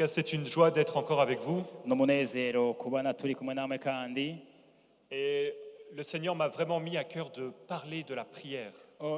cas, c'est une joie d'être encore avec vous. n'umunezero kubana turi kumwe namwe kandi Et le Seigneur m'a vraiment mis à cœur de parler de la prière.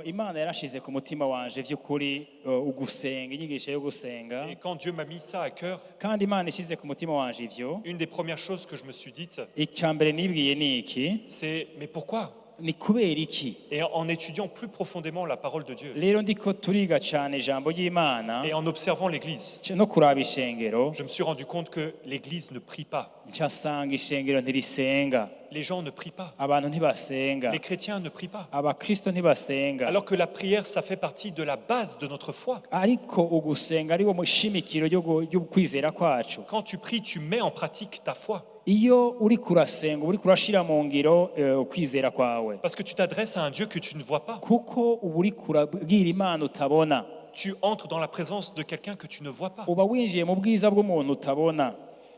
Imana yarashize ku mutima wanje vy'ukuri ugusenga inyigisho yo gusenga Et quand Dieu m'a mis ça à cœur, kandi Imana ishize ku mutima wanje ivyo une des premières choses que je me suis dites, icambere nibwiye niki c'est mais pourquoi? ni kubera iki Et en étudiant plus profondément la parole de Dieu rero ndiko turiga cane ijambo ry'Imana et en observant l'Église, no kuraba ishengero je me suis rendu compte que l'Église ne prie pas. ncasanga ishengero ntirisenga Les gens ne prient pas. abantu ntibasenga Les chrétiens ne prient pas. abakristo ntibasenga Alors que la prière, ça fait partie de la base de notre foi. ariko ugusenga ari wo mushimikiro ry'ukwizera kwacu Quand tu pries, tu mets en pratique ta foi. iyo uri kurasenga uri kurashira mu ngiro ukwizera kwawe Parce que tu t'adresses à un Dieu que tu ne vois pas. kuko uba uri kurabwira Imana utabona Tu entres dans la présence de quelqu'un que tu ne vois pas. uba winjiye mu bwiza bw'umuntu utabona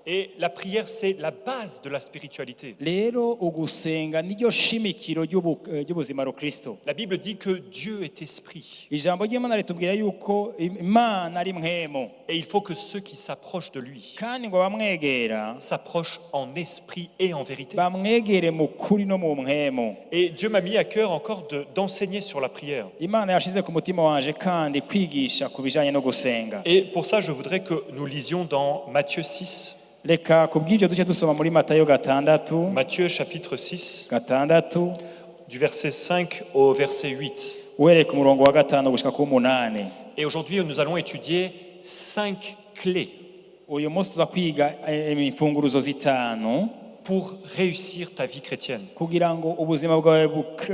Et la prière, c'est la base de la spiritualité. rero ugusenga niryo shimikiro ry'ubuzima rukristo La Bible dit que Dieu est esprit. ijambo ry'Imana ritubwira yuko Imana ari mwemo Et il faut que ceux qui s'approchent de lui kandi ngo bamwegera s'approchent en esprit et en vérité. bamwegere mu kuri no mu mwemo Et Dieu m'a mis à cœur encore d'enseigner sur la prière. Imana yashize ku mutima wanje kandi kwigisha ku bijanye no gusenga Et pour ça, je voudrais que nous lisions dans Matthieu 6. reka kubw'ibyo duce dusoma muri Matayo gatandatu Matthieu chapitre 6, gatandatu du verset 5 au verset 8. uhereye ku murongo wa gatanu gushika ku munani. Et aujourd'hui, nous allons étudier 5 clés uyu munsi tuza kwiga imfunguruzo zitanu pour réussir ta vie chrétienne. kugira ngo ubuzima bwawe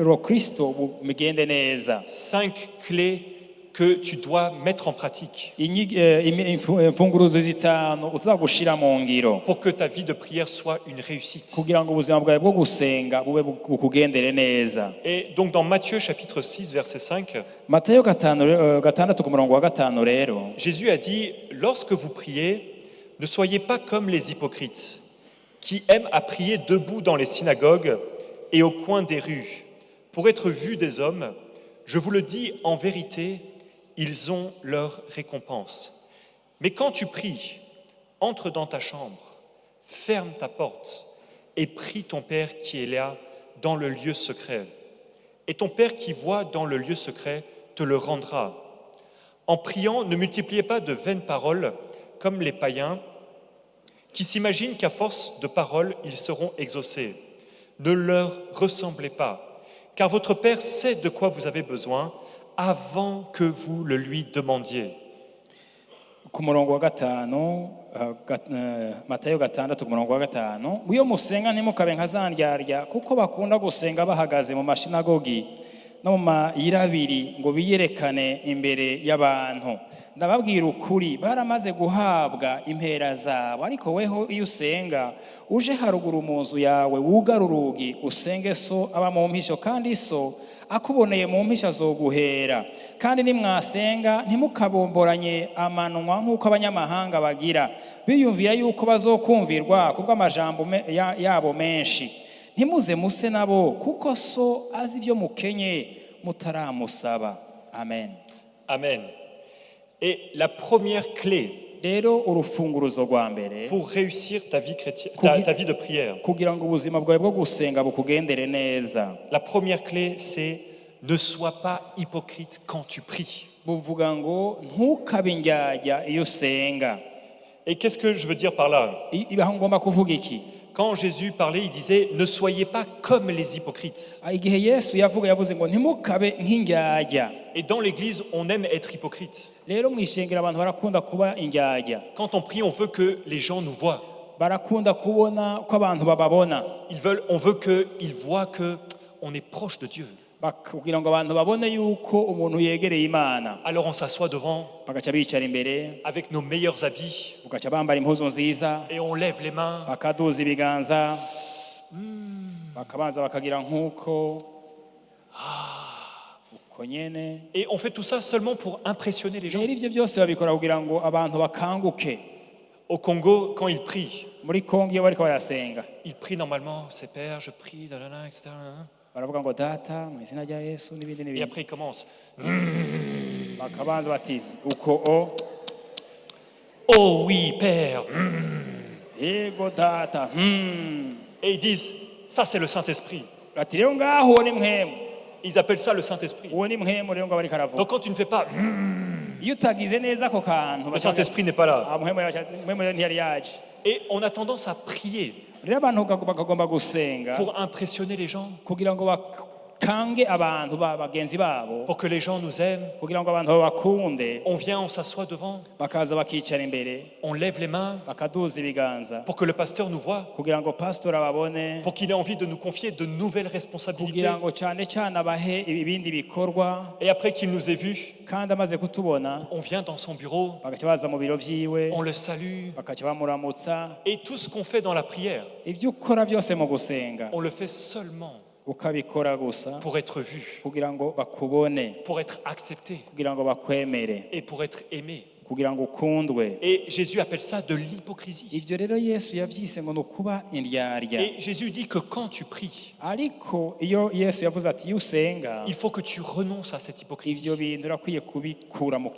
bukristo bugende neza. 5 clés que tu dois mettre en pratique imfunguruzo zitanu uzagushira mu ngiro pour que ta vie de prière soit une réussite. kugira ngo ubuzima bwawe bwo gusenga bube bukugendere neza. Et donc dans Matthieu chapitre 6 verset 5, Matayo gatandatu ku murongo wa gatanu rero Jésus a dit: lorsque vous priez, ne soyez pas comme les hypocrites qui aiment à prier debout dans les synagogues et au coin des rues pour être vus des hommes. Je vous le dis en vérité, ils ont leur récompense. Mais quand tu pries, entre dans ta chambre, ferme ta porte et prie ton Père qui est là dans le lieu secret. Et ton Père qui voit dans le lieu secret te le rendra. En priant, ne multipliez pas de vaines paroles comme les païens qui s'imaginent qu'à force de paroles, ils seront exaucés. Ne leur ressemblez pas, car votre Père sait de quoi vous avez besoin avant que vous le lui demandiez. ku murongo wa gatanu Matayo gatandatu ku murongo wa gatanu iyo musenga ntimukabe nka za ndyarya kuko bakunda gusenga bahagaze mu mashinagogi no mu mayirabiri ngo biyerekane imbere y'abantu. Ndababwira ukuri baramaze guhabwa impera zabo, ariko weho iyo usenga uje haruguru mu nzu yawe wugara urugi usenge so aba mu mpisho, kandi so akuboneye mu mpisho azoguhera. Kandi nimwasenga ntimukabomboranye amanwa nk'uko abanyamahanga bagira biyumvira yuko bazokumvirwa kubw'amajambo yabo menshi. Ntimuze muse nabo kuko so azi ibyo mukenye mutaramusaba. Amen. Amen. Et la première clé rero urufunguruzo rwa mbere pour réussir ta vie chrétienne, ta vie de prière, kugira ngo ubuzima bwawe bwo gusenga bukugendere neza, la première clé c'est ne sois pas hypocrite quand tu pries. buvuga ngo ntukabe indyarya iyo usenga. Et qu'est-ce que je veux dire par là? Ibaho ngomba kuvuga iki? Quand Jésus parlait, il disait ne soyez pas comme les hypocrites. Igihe Yesu yavuze ngo ntimukabe nk'indyarya. Et dans l'église, on aime être hypocrite. Rero mwishengera abantu barakunda kuba indyarya. Quand on prie, on veut que les gens nous voient. Barakunda kubona ko abantu bababona. On veut qu'ils voient que on est proche de Dieu. kugira ngo abantu babone yuko umuntu yegereye Imana. Alors on s'assoit devant bagaca bicara imbere avec nos meilleurs habits bagaca bambara impuzu nziza et on lève les mains, bakaduza ibiganza bakabanza bakagira nk'uko uko nyene, et on fait tout ça seulement pour impressionner les gens. rero ivyo byose babikora kugira ngo abantu bakanguke. Au Congo, quand ils prient, muri Kongo iyo bariko barasenga ils prient normalement, c'est Père, je prie, etc. baravuga ngo data mu izina rya Yesu n'ibindi Et n'ibindi, après ils commencent. bakabanza bati uko Oh oui, Père. yego data Et ils disent, ça c'est le Saint-Esprit. ati rero ngaho uwo ni mpemu Ils appellent ça le Saint-Esprit. uwo ni mpemu rero ngo bariko aravuga Donc quand tu ne fais pas, iyo utagize neza ako kantu le Saint-Esprit n'est pas là. mpemu rero ntiyari yaje Et on a tendance à prier rero abantu bakagomba gusenga pour impressionner les gens, kugira ngo bakange abantu bagenzi babo pour que les gens nous aiment. kugira ngo abantu babakunde On vient, on s'assoit devant, bakaza bakicara imbere on lève les mains bakaduza ibiganza pour que le pasteur nous voie, kugira ngo pastor ababone pour qu'il ait envie de nous confier de nouvelles responsabilités. kugira ngo cyane cyane abahe ibindi bikorwa Et après qu'il nous ait vus, kandi amaze kutubona on vient dans son bureau, bagaca baza mu biro byiwe on le salue. bakaca bamuramutsa Et tout ce qu'on fait dans la prière, ibyo ukora byose mu gusenga on le fait seulement ukabikora gusa pour être vu, kugira ngo bakubone pour être accepté kugira ngo bakwemere et pour être aimé. kugira ngo ukundwe Et Jésus appelle ça de l'hypocrisie. ibyo rero yesu yavyise ngo ni ukuba indyarya Et Jésus dit que quand tu pries, ariko iyo yesu yavuze ati iyo usenga il faut que tu renonces à cette hypocrisie, ivyo bintu urakwiye kubikura mu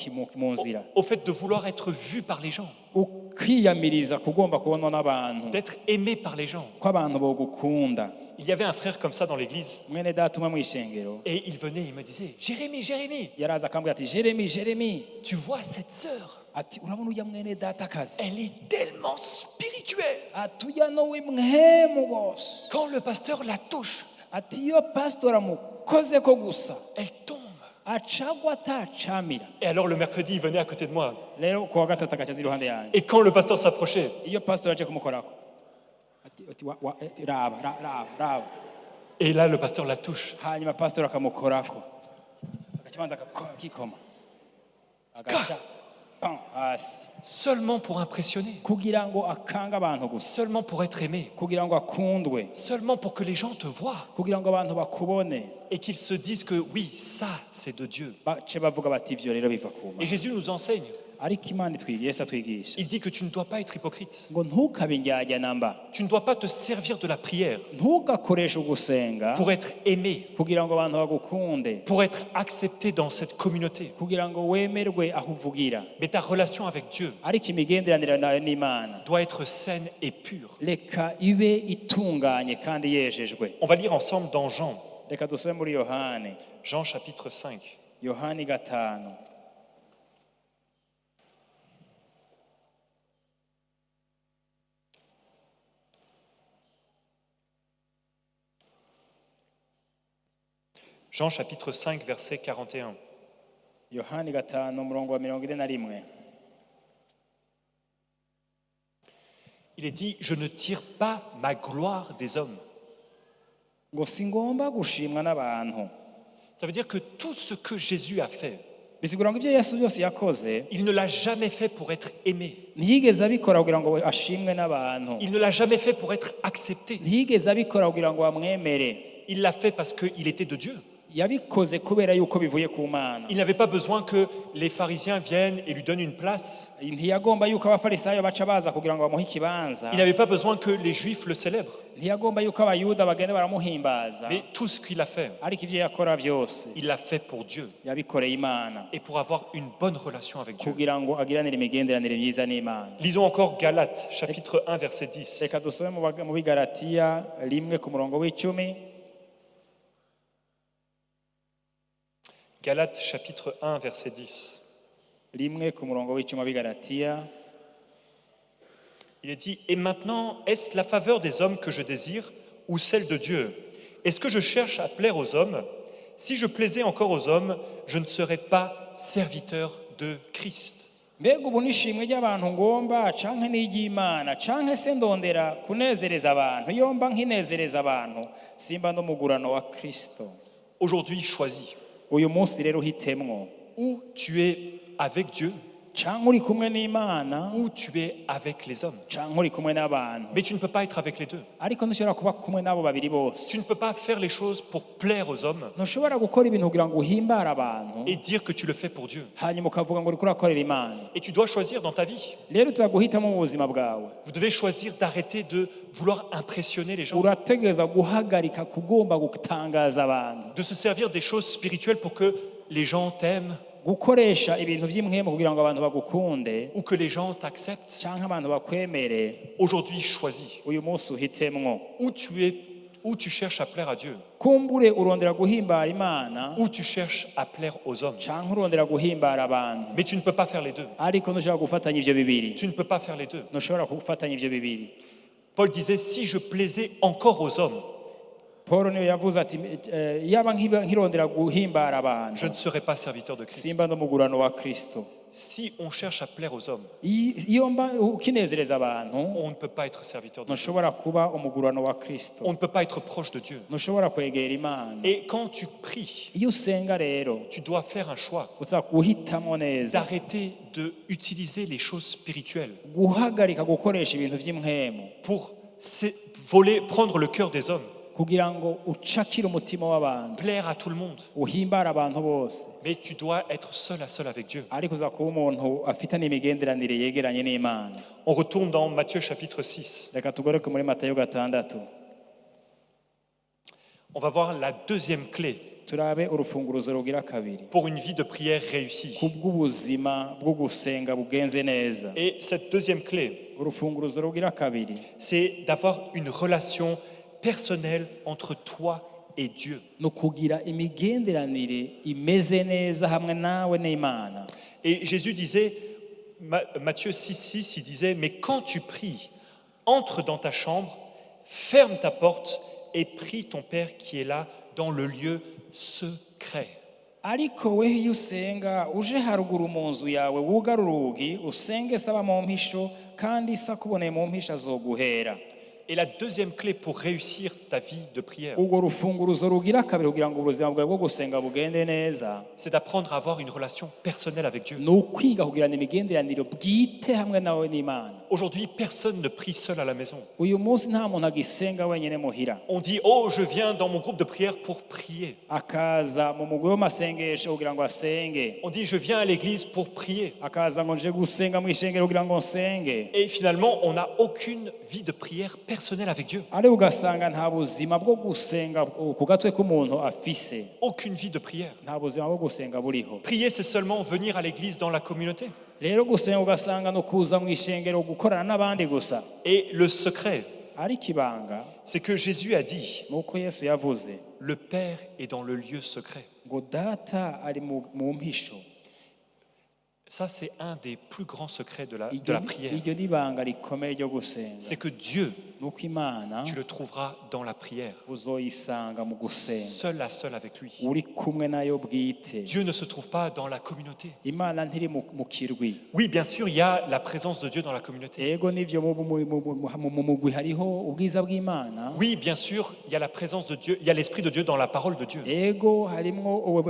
nzira au fait de vouloir être vu par les gens, ukiyamiriza kugomba kubonwa n'abantu d'être aimé par les gens. ko abantu bogukunda Il y avait un frère comme ça dans l'église mwene data umwe mu ishengero et il venait, il me disait, Jérémie, Jérémie, yaraza akambwira ati jeremi tu vois cette sœur, ati urabona ujya mwene data akazi elle est tellement spirituelle. ati ujya no w'imwemu gose Quand le pasteur la touche, ati iyo pasitora amukoze ko gusa elle tombe. acagwa atacamira Et alors le mercredi, il venait à côté de moi. rero ku wa gatatu agaca aza iruhande yanjye Et quand le pasteur s'approchait, iyo pasitora aje kumukorako ati raba et là le pasteur la touche, hanyuma pasitora akamukorako agaca abanza akikoma agaca pam hasi seulement pour impressionner, kugira ngo akange abantu gusa seulement pour être aimé, kugira ngo akundwe seulement pour que les gens te voient kugira ngo abantu bakubone et qu'ils se disent que oui, ça c'est de Dieu. bace bavuga bati ivyo rero biva ku Et Mana Jésus nous enseigne, ariko imana yesu atwigisha il dit que tu ne dois pas être hypocrite, ngo ntukabe indyarya namba tu ne dois pas te servir de la prière ntugakoreshe ugusenga pour être aimé, kugira ngo abantu bagukunde pour être accepté dans cette communauté. kugira ngo wemerwe aho uvugira Mais ta relation avec Dieu ariko imigenderanire nawe n'imana doit être saine et pure. reka ibe itunganye kandi yejejwe On va lire ensemble dans Jean, reka dusome muri yohane Jean chapitre 5. yohani 5 Jean chapitre 5 verset 41. yohani 5 umurongo wa 41 Il est dit, je ne tire pas ma gloire des hommes. ngo singomba gushimwa n'abantu Ça veut dire que tout ce que Jésus a fait, bisigura ngo ibyo yesu byose yakoze il ne l'a jamais fait pour être aimé. ntiyigeze abikora kugira ngo ashimwe n'abantu Il ne l'a jamais fait pour être accepté. ntiyigeze abikora kugira ngo bamwemere Il l'a fait parce qu'il était de Dieu. yabikoze kubera yuko bivuye ku mana Il n'avait pas besoin que les pharisiens viennent et lui donnent une place. ntiyagomba yuko abafarisayo baca baza kugira ngo bamuhe ikibanza Il n'avait pas besoin que les juifs le célèbrent. ntiyagomba yuko abayuda bagenda baramuhimbaza Mais tout ce qu'il a fait, ariko ibyo yakora byose il l'a fait pour Dieu yabikoreye imana et pour avoir une bonne relation avec Dieu. kugira ngo agiranire imigenderanire myiza n'imana Lisons encore Galates, chapitre 1, verset 10. reka dusome mu bigalatiya 1 ku murongo w'10 Galates, chapitre 1, verset 10. 1 ku murongo w'10 mu bigalatiya Il est dit, et maintenant, est-ce la faveur des hommes que je désire ou celle de Dieu? Est-ce que je cherche à plaire aux hommes? Si je plaisais encore aux hommes, je ne serais pas serviteur de Christ. mbega ubu nishimwe ry'abantu ngomba canke n'iry'imana canke se ndondera kunezereza abantu iyo mba nkinezereza abantu simba n'umugurano wa kristo Aujourd'hui, choisis. uyu munsi rero uhitemwo Ou tu es avec Dieu, canke uri kumwe n'imana ou tu es avec les hommes. canke uri kumwe n'abantu Mais tu ne peux pas être avec les deux. ariko ntushobora kuba kumwe n'abo babiri bose Tu ne peux pas faire les choses pour plaire aux hommes ntushobora gukora ibintu kugira ngo uhimbare abantu et dire que tu le fais pour Dieu. hanyuma ukavuga ngo uriko urakorera imana Et tu dois choisir dans ta vie. rero tuzaguhitamo mu buzima bwawe Vous devez choisir d'arrêter de vouloir impressionner les gens, urategereza guhagarika kugomba gutangaza abantu de se servir des choses spirituelles pour que les gens t'aiment, gukoresha ibintu by'imwemu kugira ngo abantu bagukunde ou que les gens t'acceptent, cyangwa abantu bakwemere, aujourd'hui choisis uyu munsi uhitemwo. où tu cherches à plaire à Dieu, Kumbure urondera guhimbara Imana où tu cherches à plaire aux hommes. cyangwa urondera guhimbara abantu, Mais tu ne peux pas faire les deux. ariko ntushobora gufatanya ibyo bibiri. Tu ne peux pas faire les deux. Ntushobora gufatanya ibyo bibiri. Paul disait, si je plaisais encore aux hommes, Paul niyo yavuze ati yaba nkirondera guhimbara abantu, je ne serais pas serviteur de Christ. simba n'umugurano wa Kristo. Si on cherche à plaire aux hommes, Iyo mba ukinezereza abantu, on ne peut pas être serviteur de Dieu. ntushobora kuba umugurano wa Kristo, On ne peut pas être proche de Dieu. ntushobora kwegera Imana. Et quand tu pries, Iyo usenga rero tu dois faire un choix uza guhitamo neza, d'arrêter d'utiliser les choses spirituelles guhagarika gukoresha ibintu by'imwemu pour prendre le cœur des hommes, kugira ngo ucakire umutima w'abantu, plaire à tout le monde. uhimbare abantu bose, Mais tu dois être seul à seul avec Dieu. ariko uza kuba umuntu afite n'imigenderanire yegeranye n'Imana. On retourne dans Matthieu chapitre 6. Reka tugaruke muri Matayo 6 On va voir la deuxième clé turabe urufunguruzo rugira kabiri pour une vie de prière réussie. kubw'ubuzima bwo gusenga bugenze neza. Et cette deuxième clé, Urufunguruzo rugira kabiri c'est d'avoir une relation personnelle entre toi et Dieu. ni ukugira imigenderanire imeze neza hamwe nawe n'Imana. Et Jésus disait, Matthieu 6,6, il disait, mais quand tu pries, entre dans ta chambre, ferme ta porte et prie ton Père qui est là dans le lieu secret. Ariko weho iyo usenga uje haruguru mu nzu yawe wugara urugi usenge saba mu mpisho, kandi isa kuboneye mu mpisho azoguhera. Et la deuxième clé pour réussir ta vie de prière, Ubwo rufunguruzo rugira kabiri kugira ngo ubuzima bwawe bwo gusenga bugende neza c'est d'apprendre à avoir une relation personnelle avec Dieu. ni ukwiga kugirana imigenderanire bwite hamwe nawe n'Imana. Aujourd'hui, personne ne prie seul à la maison. Uyu munsi nta muntu agisenga wenyine muhira, On dit, oh, je viens dans mon groupe de prière pour prier. akaza mu mugwi w'amasengesho kugira ngo asenge, On dit, je viens à l'église pour prier. akaza ngo nje gusenga mu ishengero kugira ngo nsenge, Et finalement, on n'a aucune vie de prière personnelle avec Dieu. ariko ugasanga nta buzima bwo gusenga ku gatwe k'umuntu afise, Aucune vie de prière. nta buzima bwo gusenga buriho. Prier, c'est seulement venir à l'église dans la communauté. Rero gusenga ugasanga no kuza mu ishengero gukorana n'abandi gusa, Et le secret, ariko ibanga c'est que Jésus a dit, nuko Yesu yavuze le Père est dans le lieu secret. ngo data ari mu mpisho. Ça, c'est un des plus grands secrets de la prière. Iryo ni ibanga rikomeye ryo gusenga, C'est que Dieu, nuko Imana tu le trouveras dans la prière, uzoyisanga mu gusenga seul à seul avec lui. uri kumwe nayo bwite. Dieu ne se trouve pas dans la communauté. Imana ntiri mu kirwi. Oui, bien sûr, il y a la présence de Dieu dans la communauté. Ego nivyo mu mugwi hariho ubwiza bw'Imana. Oui, bien sûr, il y a la présence de Dieu, il y a l'Esprit de Dieu dans la parole de Dieu. Ego harimwo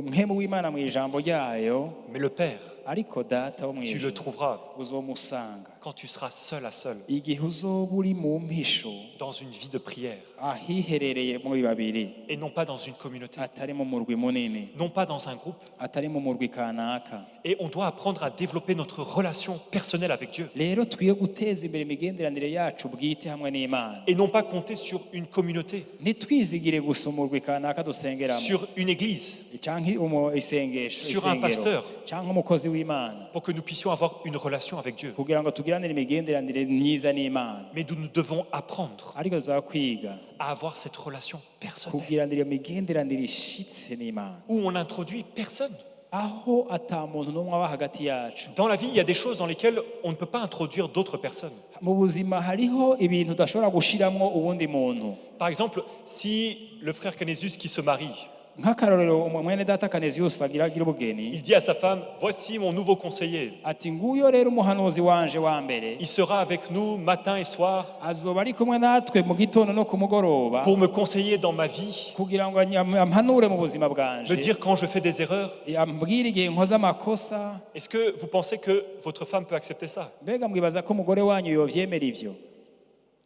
mpemu w'Imana mu ijambo ryayo, Mais le Père, ariko data wo mu tu le ijuru trouveras uzomusanga quand tu seras seul à seul, igihe uzoba uri mu mpisho dans une vie de prière, ahiherereye muri babiri, et non pas dans une communauté, atari mu murwi munini, non pas dans un groupe. atari mu murwi kanaka. Et on doit apprendre à développer notre relation personnelle avec Dieu, Rero twiye guteza imbere imigenderanire yacu bwite hamwe n'Imana, et non pas compter sur une communauté, ntitwizigire gusa umurwi kanaka dusengeramo sur une église, cyangwa isengesho Sur un pasteur. cyangwa umukozi w'Imana, pour que nous puissions avoir une relation avec Dieu. kugira ngo tugiranire imigenderanire myiza n'Imana. Mais nous devons apprendre Ariko tuzakwiga à avoir cette relation personnelle, kugiranira imigenderanire ishitse n'Imana, où on n'introduit personne. aho ata muntu n'umwe aba hagati yacu. Dans la vie, il y a des choses dans lesquelles on ne peut pas introduire d'autres personnes. Mu buzima hariho ibintu udashobora gushiramwo uwundi muntu. Par exemple, si le frère Canisius qui se marie, Nk'akarorero mwene data Canisius agira ubugeni, il dit à sa femme, voici mon nouveau conseiller. ati nguyo rero umuhanuzi wanje wa mbere, Il sera avec nous matin et soir azoba ari kumwe natwe mu gitondo no ku mugoroba pour me conseiller dans ma vie, kugira ngo ampanure mu buzima me bwanje, dire quand je fais des erreurs. ambwire igihe nkoze amakosa. Est-ce que vous pensez que votre femme peut accepter ça? Mbega mwibaza ko umugore wanyu yovyemera ivyo?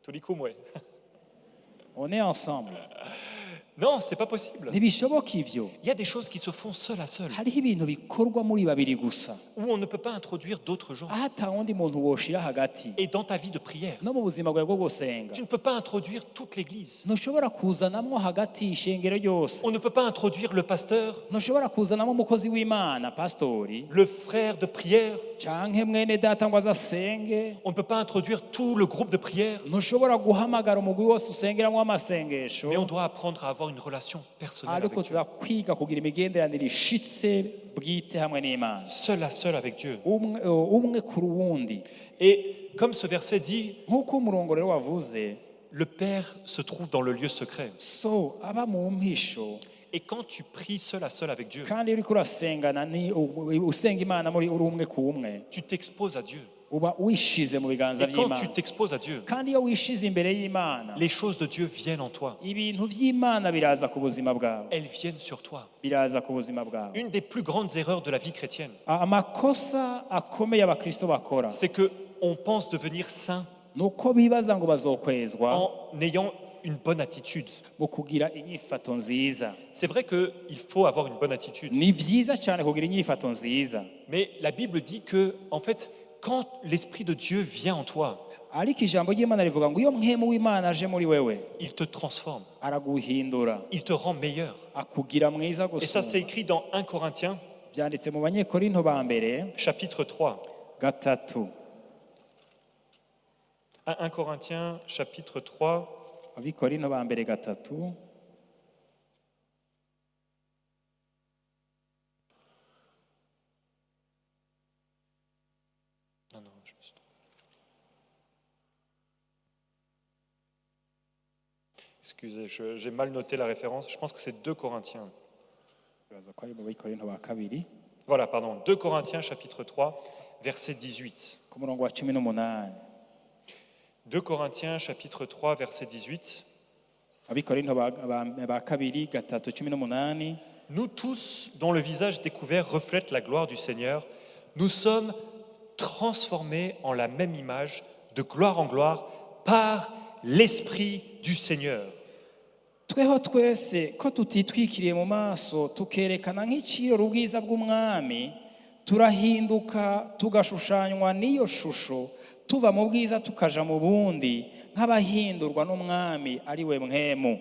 Tolikum, ouais. On est ensemble. Non, c'est pas possible. ntibishoboka ivyo. Il y a des choses qui se font seul à seul, Hariho ibintu bikorwa muri babiri gusa où on ne peut pas introduire d'autres gens. aho ata wundi muntu woshira hagati. Et dans ta vie de prière, No mu buzima bwawe bwo gusenga tu ne peux pas introduire toute l'Église. ntushobora kuzanamwo hagati ishengero ryose, On ne peut pas introduire le pasteur, ntushobora kuzanamo umukozi w'Imana pastori le frère de prière. canke mwene data ngo azasenge. On ne peut pas introduire tout le groupe de prière. Ntushobora guhamagara umugwi wose usengeramo amasengesho, Mais on doit apprendre à avoir une relation personnelle avec ariko Dieu. tuzakwiga kugira imigenderanire ishitse bwite hamwe n'Imana, Seul à seul avec Dieu. umwe kuri uwundi. Et comme ce verset dit, Nk'uko umurongo rero wavuze, le Père se trouve dans le lieu secret. so aba mu mpisho, Et quand tu pries seul à seul avec Dieu, kandi iyo uriko urasengana usenga Imana muri uri umwe ku umwe, tu t'exposes à Dieu. uba wishize mu biganza Et quand tu by'Imana. t'exposes à Dieu, Kandi iyo wishize imbere y'Imana, les choses de Dieu viennent en toi. ibintu by'Imana biraza ku buzima bwawe, Elles viennent sur toi. biraza ku buzima bwawe. Une des plus grandes erreurs de la vie chrétienne, Amakosa akomeye abakristo bakora c'est que on pense devenir saint nuko bibaza ngo bazokwezwa en ayant une bonne attitude. mu kugira inyifato nziza. C'est vrai qu'il faut avoir une bonne attitude, Ni vyiza cyane kugira inyifato nziza, mais la Bible dit que, en fait, quand l'Esprit de Dieu vient en toi, ariko ijambo ry'Imana rivuga ngo iyo mpwemu w'Imana aje muri wewe il te transforme, araguhindura, il te rend meilleur. akugira mwiza Et ça, c'est gusumba. écrit dans 1 Corinthiens, Byanditse mu Banyekorinto ba mbere chapitre 3. 3, 1 Corinthiens, chapitre 3, Abikorinto ba mbere 3. Non, je me suis trompé. Excusez, j'ai mal noté la référence. Je pense que c'est 2 Corinthiens. Bibaza ko ari mu Bikorinto ba kabiri Voilà, pardon. 2 Corinthiens, chapitre 3, verset 18. ku murongo wa 18. 2 Corinthiens, chapitre 3, verset 18. Abikorinto ba kabiri 3:18. Nous tous, dont le visage découvert reflète la gloire du Seigneur, nous sommes transformés en la même image, de gloire en gloire, par l'Esprit du Seigneur. Tweho twese ko tutitwikiriye mu maso tukerekana nk'iciro ubwiza bw'umwami, turahinduka tugashushanywa n'iyo shusho, tuva mu bwiza tukaja mu bundi, nk'abahindurwa n'umwami ari we mpwemu.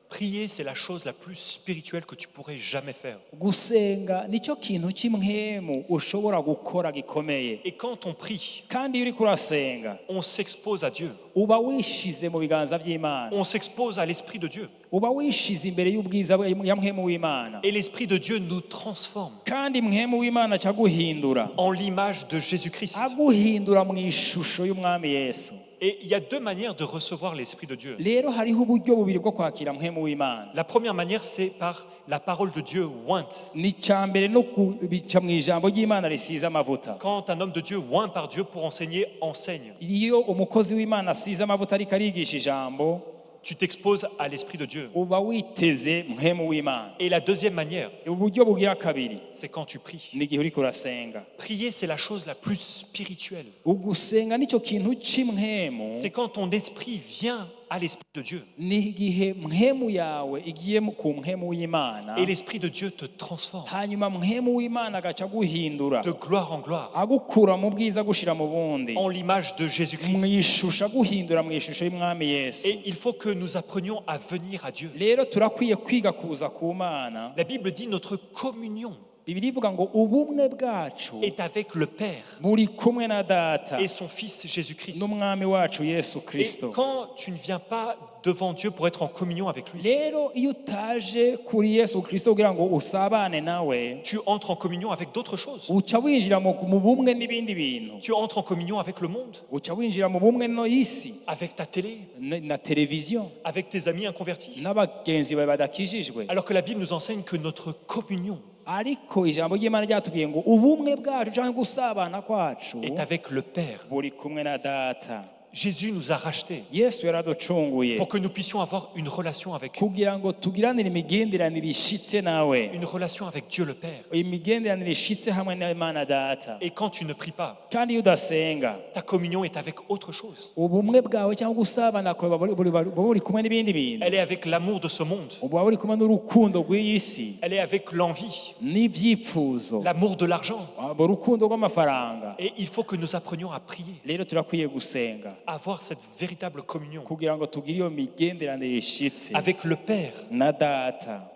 Prier, c'est la chose la plus spirituelle que tu pourrais jamais faire. Gusenga nicyo kintu cy'impwemu ushobora gukora gikomeye. Et quand on prie, Kandi iyo uriko urasenga on s'expose à Dieu, uba wishize mu biganza by'Imana, on s'expose à l'Esprit de Dieu. uba wishize imbere y'ubwiza ya mpwemu w'Imana, Et l'Esprit de Dieu nous transforme kandi mpwemu w'Imana acaguhindura, en l'image de Jésus-Christ. aguhindura mu ishusho y'umwami Yesu. Et il y a deux manières de recevoir l'Esprit de Dieu. Rero hariho uburyo bubiri bwo kwakira mpwemu w'Imana. La première manière, c'est par la parole de Dieu ointe. Ni cyambere no kubica mu ijambo ry'Imana risize amavuta. Quand un homme de Dieu oint par Dieu pour enseigner, enseigne. Iyo umukozi w'Imana asize amavuta ariko arigisha ijambo, Tu t'exposes à l'Esprit de Dieu. uba witeze mpwemu w'Imana. Et la deuxième manière, Uburyo bugira kabiri c'est quand tu pries. ni igihe uriko urasenga. Prier, c'est la chose la plus spirituelle. Ugusenga nicyo kintu cy'impwemu, C'est quand ton esprit vient à l'Esprit de Dieu. ni igihe mpwemu yawe igiye ku mpwemu w'Imana, Et l'Esprit de Dieu te transforme hanyuma mpwemu w'Imana agaca aguhindura, de gloire en gloire, agukura mu bwiza agushira mu bundi, en l'image de mu Jésus-Christ. ishusho aguhindura mu ishusho y'umwami Yesu. Et il faut que nous apprenions à venir à Dieu. Rero turakwiye kwiga kuza ku Mana. La Bible dit notre communion Bibiliya ivuga ngo ubumwe bwacu est avec le Père buri kumwe na Data et son Fils Jésus-Christ. n'umwami wacu Yesu Et Kristo. quand tu ne viens pas devant Dieu pour être en communion avec lui, Rero iyo utaje kuri Yesu Kristo kugira ngo usabane nawe, tu entres en communion avec d'autres choses. uca winjira mu bumwe n'ibindi bintu, Tu entres en communion avec le monde, uca winjira mu bumwe no isi avec ta télé, na televiziyo avec tes amis inconvertis. n'abagenzi bawe badakijijwe. Alors que la Bible nous enseigne que notre communion Ariko ijambo ry'Imana ryatubwiye ngo ubumwe bwacu cyangwa gusabana kwacu est avec le Père buri kumwe na Data Jésus nous a rachetés yesu yaraducunguye pour que nous puissions avoir une relation avec lui, kugira ngo tugiranire imigenderanire ishitse nawe, une relation avec Dieu le Père. imigenderanire ishitse hamwe n'Imana Data. Et quand tu ne pries pas, Kandi iyo udasenga, ta communion est avec autre chose. ubumwe bwawe cyangwa gusabana kwawe buba buri kumwe n'ibindi bintu, Elle est avec l'amour de ce monde. buba buri kumwe n'urukundo rw'iyi si Elle est avec l'envie, n'ibyifuzo, l'amour de l'argent. urukundo rw'amafaranga. Et il faut que nous apprenions à prier, Rero turakwiye gusenga à avoir cette véritable communion kugira ngo tugire iyo migenderanire ishitse avec le Père. na Data.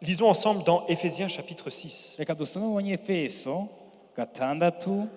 Lisons ensemble dans Éphésiens chapitre 6. Reka dusome mu Banyefeso 6,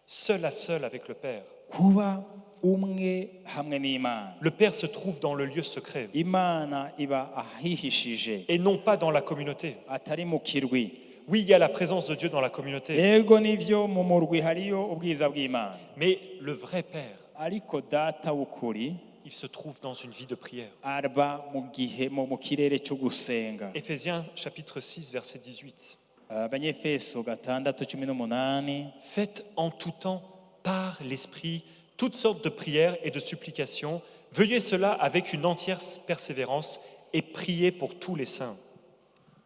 Seul à seul avec le Père. kuba umwe hamwe n'Imana. Le Père se trouve dans le lieu secret Imana iba ahihishije, et non pas dans la communauté. atari mu kirwi. Oui, il y a la présence de Dieu dans la communauté, Yego nivyo mu murwi hariyo ubwiza bw'Imana, mais le vrai Père, ariko Data w'ukuri il se trouve dans une vie de prière. arba mu kirere cyo gusenga. Éphésiens chapitre 6, verset 18. Abanyefeso 6:18. Faites en tout temps par l'Esprit toutes sortes de prières et de supplications. Veuillez cela avec une entière persévérance et priez pour tous les saints.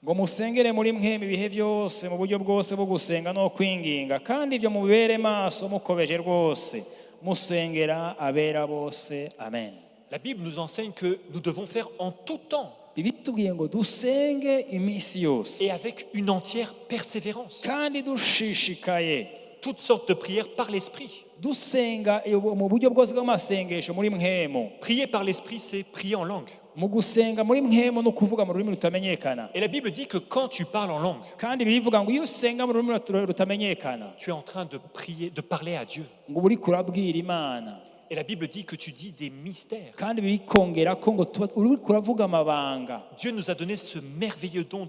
Ngo musengere muri mweme ibihe byose mu buryo bwose bwo gusenga no kwinginga, kandi ibyo mubere maso mukobeje rwose musengera abera bose. Amen. La Bible nous enseigne que nous devons faire en tout temps Bibitubwiye ngo dusenge iminsi yose et avec une entière persévérance. kandi dushishikaye Toutes sortes de prières par l'Esprit. dusenga mu buryo bwose bw'amasengesho muri mwemo. Prier par l'Esprit, c'est prier en langue. Mu gusenga muri mwemo no kuvuga mu rurimi rutamenyekana. Et la Bible dit que quand tu parles en langue, Kandi birivuga ngo iyo usenga mu rurimi rutamenyekana tu es en train de prier, de parler à Dieu. ngo uri kurabwira Imana. Et la Bible dit que tu dis des mystères. Kandi birikongera ko ngo uri kuravuga amabanga. Dieu nous a donné ce merveilleux don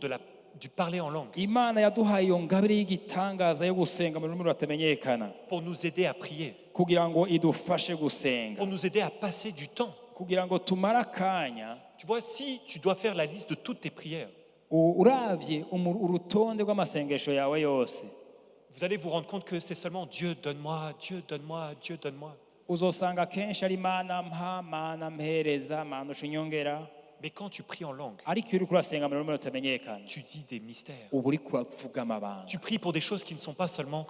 du parler en langue Imana yaduhaye iyo ngabire y'igitangaza yo gusenga mu rurimi rutamenyekana pour nous aider à prier, kugira ngo idufashe gusenga, pour nous aider à passer du temps. kugira ngo tumare akanya. Tu vois, si tu dois faire la liste de toutes tes prières, Uravye urutonde rw'amasengesho yawe yose, vous allez vous rendre compte que c'est seulement Dieu donne-moi, Dieu donne-moi, Dieu donne-moi. uzosanga kenshi ari Mana mpa, Mana mpereza, Mana ucinyongera. Mais quand tu pries en langue, Ariko iyo uri kurasenga mu rurimi rutamenyekana, tu dis des mystères. uba uri kuravuga amabanga, Tu pries pour des choses qui ne sont pas seulement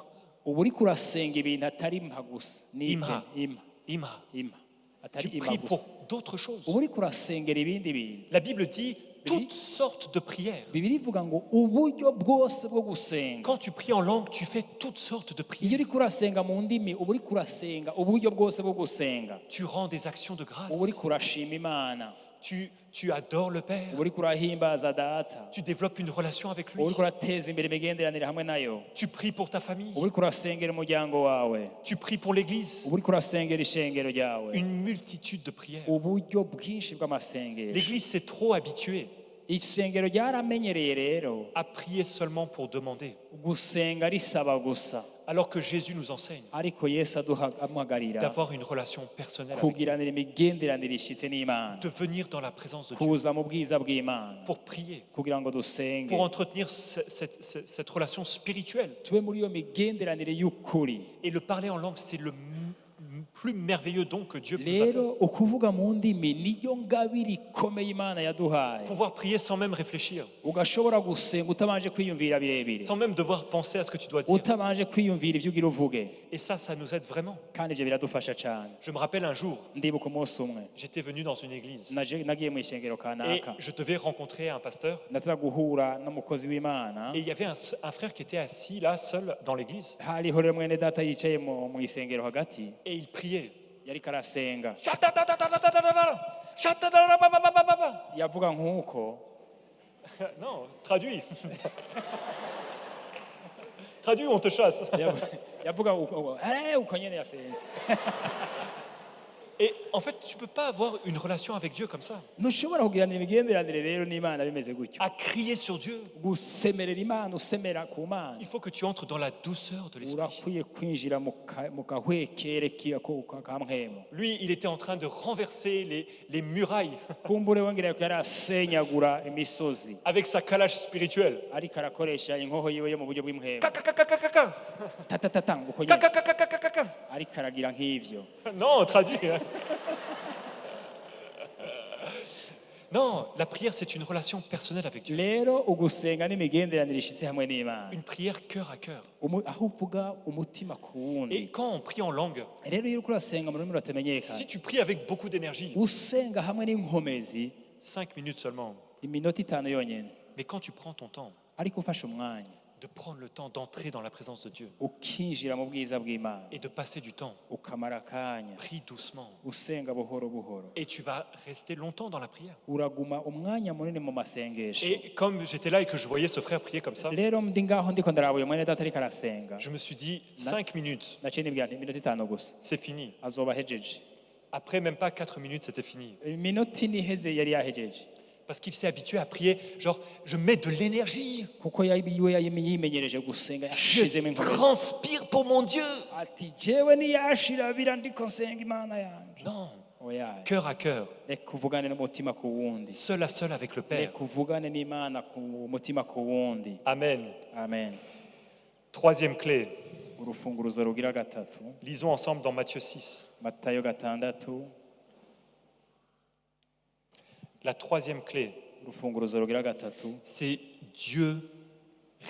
uba uri kurasenga ibintu atari impa gusa, ni Imha. impa Imha. impa, Tu atari impa pries gusa, pour d'autres choses. uba uri kurasengera ibindi bintu. La Bible dit toutes sortes de prières. Bibiri ivuga ngo uburyo bwose bwo gusenga. Quand tu pries en langue, tu fais toutes sortes de Iyo prières. uri kurasenga mu ndimi, uba uri kurasenga uburyo bwose bwo gusenga, Tu rends des actions de grâce. uba uri kurashima Imana, Tu adores le Père. uba uri kurahimbaza Data, Tu développes une relation avec lui. uba uri kurateza imbere imigenderanire hamwe nayo, Tu pries pour ta famille. uba uri kurasengera umuryango wawe, Tu pries pour l'Église. uba uri kurasengera ishengero ryawe. Une multitude de prières. Uburyo bwinshi bw'amasengesho. L'Église s'est trop habituée Ishengero ryaramenyereye rero à prier seulement pour demander, gusenga risaba gusa, alors que Jésus nous enseigne ariko Yesu amuhagarira d'avoir une relation personnelle avec lui, kugiranira imigenderanire ishitse n'Imana, de venir dans la présence de Dieu kuza mu bwiza bw'Imana pour prier, kugira ngo dusenge, pour entretenir cette relation spirituelle. tube muri iyo migenderanire y'ukuri. Et le parler en langue, c'est le plus merveilleux don que Dieu nous a fait. Rero ukuvuga mu ndimi niyo ngabire ikomeye Imana yaduhaye, Pouvoir prier sans même réfléchir, ugashobora gusenga utabanje kwiyumvira birebire, sans même devoir penser à ce que tu dois dire. utabanje kwiyumvira ibyo ugira uvuge, Et ça nous aide vraiment. kandi ibyo biradufasha cyane. Je me rappelle un jour, Ndibuka umunsi umwe j'étais venu dans une église nagiye mu ishengero et kanaka, je devais rencontrer un pasteur. ndaza guhura n'umukozi w'Imana. Et il y avait un frère qui était assis là, seul dans l'église, Hariho rero mwene data yicaye mu isengero hagati, et il priait. yariko arasenga, Chatatatatatatatatatata. yavuga nk'uko Non, traduis. Traduis ou on te chasse. yavuga uko nyene yasenze. Et en fait, tu ne peux pas avoir une relation avec Dieu comme ça, ntushobora kugirana imigenderanire rero n'imana bimeze gutyo à crier sur Dieu. gusemerera imana usemera ku mana Il faut que tu entres dans la douceur de l'esprit. urakwiye kwinjira mu gahwekere ka mpwemu Lui, il était en train de renverser les murailles kumbure wongera ko yari asenyagura imisozi avec sa calage spirituelle. ariko arakoresha inkoho yiwe yo mu buryo bw'impwemu Kakakakakakaka. tatatatanga uko nyine Kakakakakakaka. ariko aragira nk'ivyo Non, traduit. Non, la prière, c'est une relation personnelle avec Dieu. rero ugusenga n'imigenderanire ishitse hamwe n'imana Une prière cœur à cœur. aho uvuga umutima ku wundi Et quand on prie en langue, rero iyo uriko urasenga mu rurimi rutamenyekana si tu pries avec beaucoup d'énergie, usenga hamwe n'inkomezi 5 minutes seulement. iminota 5 yonyene Mais quand tu prends ton temps ariko ufashe umwanya de prendre le temps d'entrer dans la présence de Dieu ukinjira mu bwiza bw'imana et de passer du temps, ukamara akanya prie doucement. usenga buhoro buhoro Et tu vas rester longtemps dans la prière. uraguma umwanya munini mu masengesho Et comme j'étais là et que je voyais ce frère prier comme ça, rero ndi ngaho ndiko ndarabuye mwene data ariko arasenga je me suis dit, 5 minutes, naciye nibwira nti iminota 5 gusa c'est fini. azoba ahejeje Après, même pas 4 minutes, c'était fini. iminota ine iheze yari yahejeje Parce qu'il s'est habitué à prier, genre, je mets de l'énergie, kuko yiwe yimenyereje gusenga yashizemo je inkomezi transpire pour mon Dieu. ati jewe niyashirabira ndiko nsenga imana yanje Non, oya cœur à cœur, reka uvugane n'umutima ku wundi seul à seul avec le Père. reka uvugane n'imana ku mutima ku wundi Amen. amen Troisième clé, urufunguruzo rugira gatatu lisons ensemble dans Matthieu 6. matayo gatandatu La troisième clé, urufunguruzo rugira gatatu c'est Dieu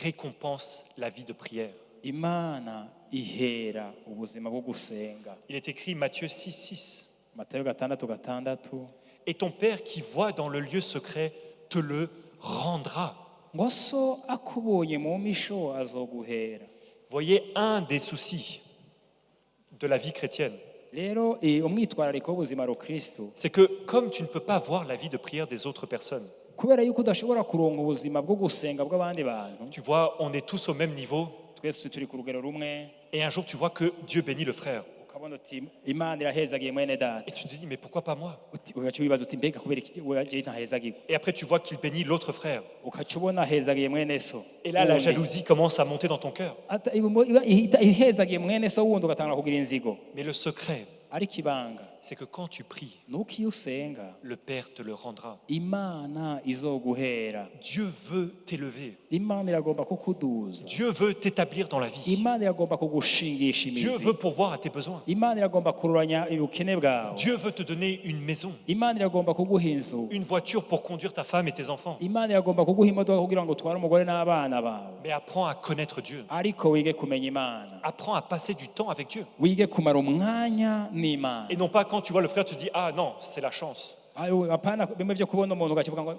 récompense la vie de prière. imana ihera ubuzima bwo gusenga Il est écrit Matthieu 6, 6. matayo gatandatu gatandatu Et ton Père qui voit dans le lieu secret te le rendra. ngo so akubonye mu misho azoguhera Voyez un des soucis de la vie chrétienne, rero umwitwarariko w'ubuzima rukristo c'est que comme tu ne peux pas voir la vie de prière des autres personnes, kubera yuko udashobora kuronka ubuzima bwo gusenga bw'abandi bantu tu vois, on est tous au même niveau, twese turi ku rugero rumwe et un jour tu vois que Dieu bénit le frère. ukabona uti imana irahezagiye mwene data Et tu te dis, mais pourquoi pas moi? ugaca wibaza uti mbega kubera iki jewe ntahezagirwa Et après tu vois qu'il bénit l'autre frère. ugaca ubona ahezagiye mwene so Et là, la wundi. jalousie commence à monter dans ton cœur. Ihita ihezagiye mwene so wundi ugatangura kugira inzigo Mais le secret, ariko ibanga c'est que quand tu pries, nuko iyo usenga le Père te le rendra. imana izoguhera Dieu veut t'élever. imana iragomba kukuduza Dieu veut t'établir dans la vie. imana iragomba kugushingisha Dieu imizi veut pourvoir à tes besoins. imana iragomba kururanya ubukene bwawe Dieu veut te donner une maison, imana iragomba kuguha inzu une voiture pour conduire ta femme et tes enfants. imana iragomba kuguha imodoka kugira ngo utware umugore n'abana bawe Mais apprends à connaître Dieu. ariko wige kumenya imana Apprends à passer du temps avec Dieu. wige kumara umwanya n'imana Et non pas quand tu vois le frère, tu te dis, ah non, c'est la chance. apana bimwe byo kubona umuntu ugakivuga ngo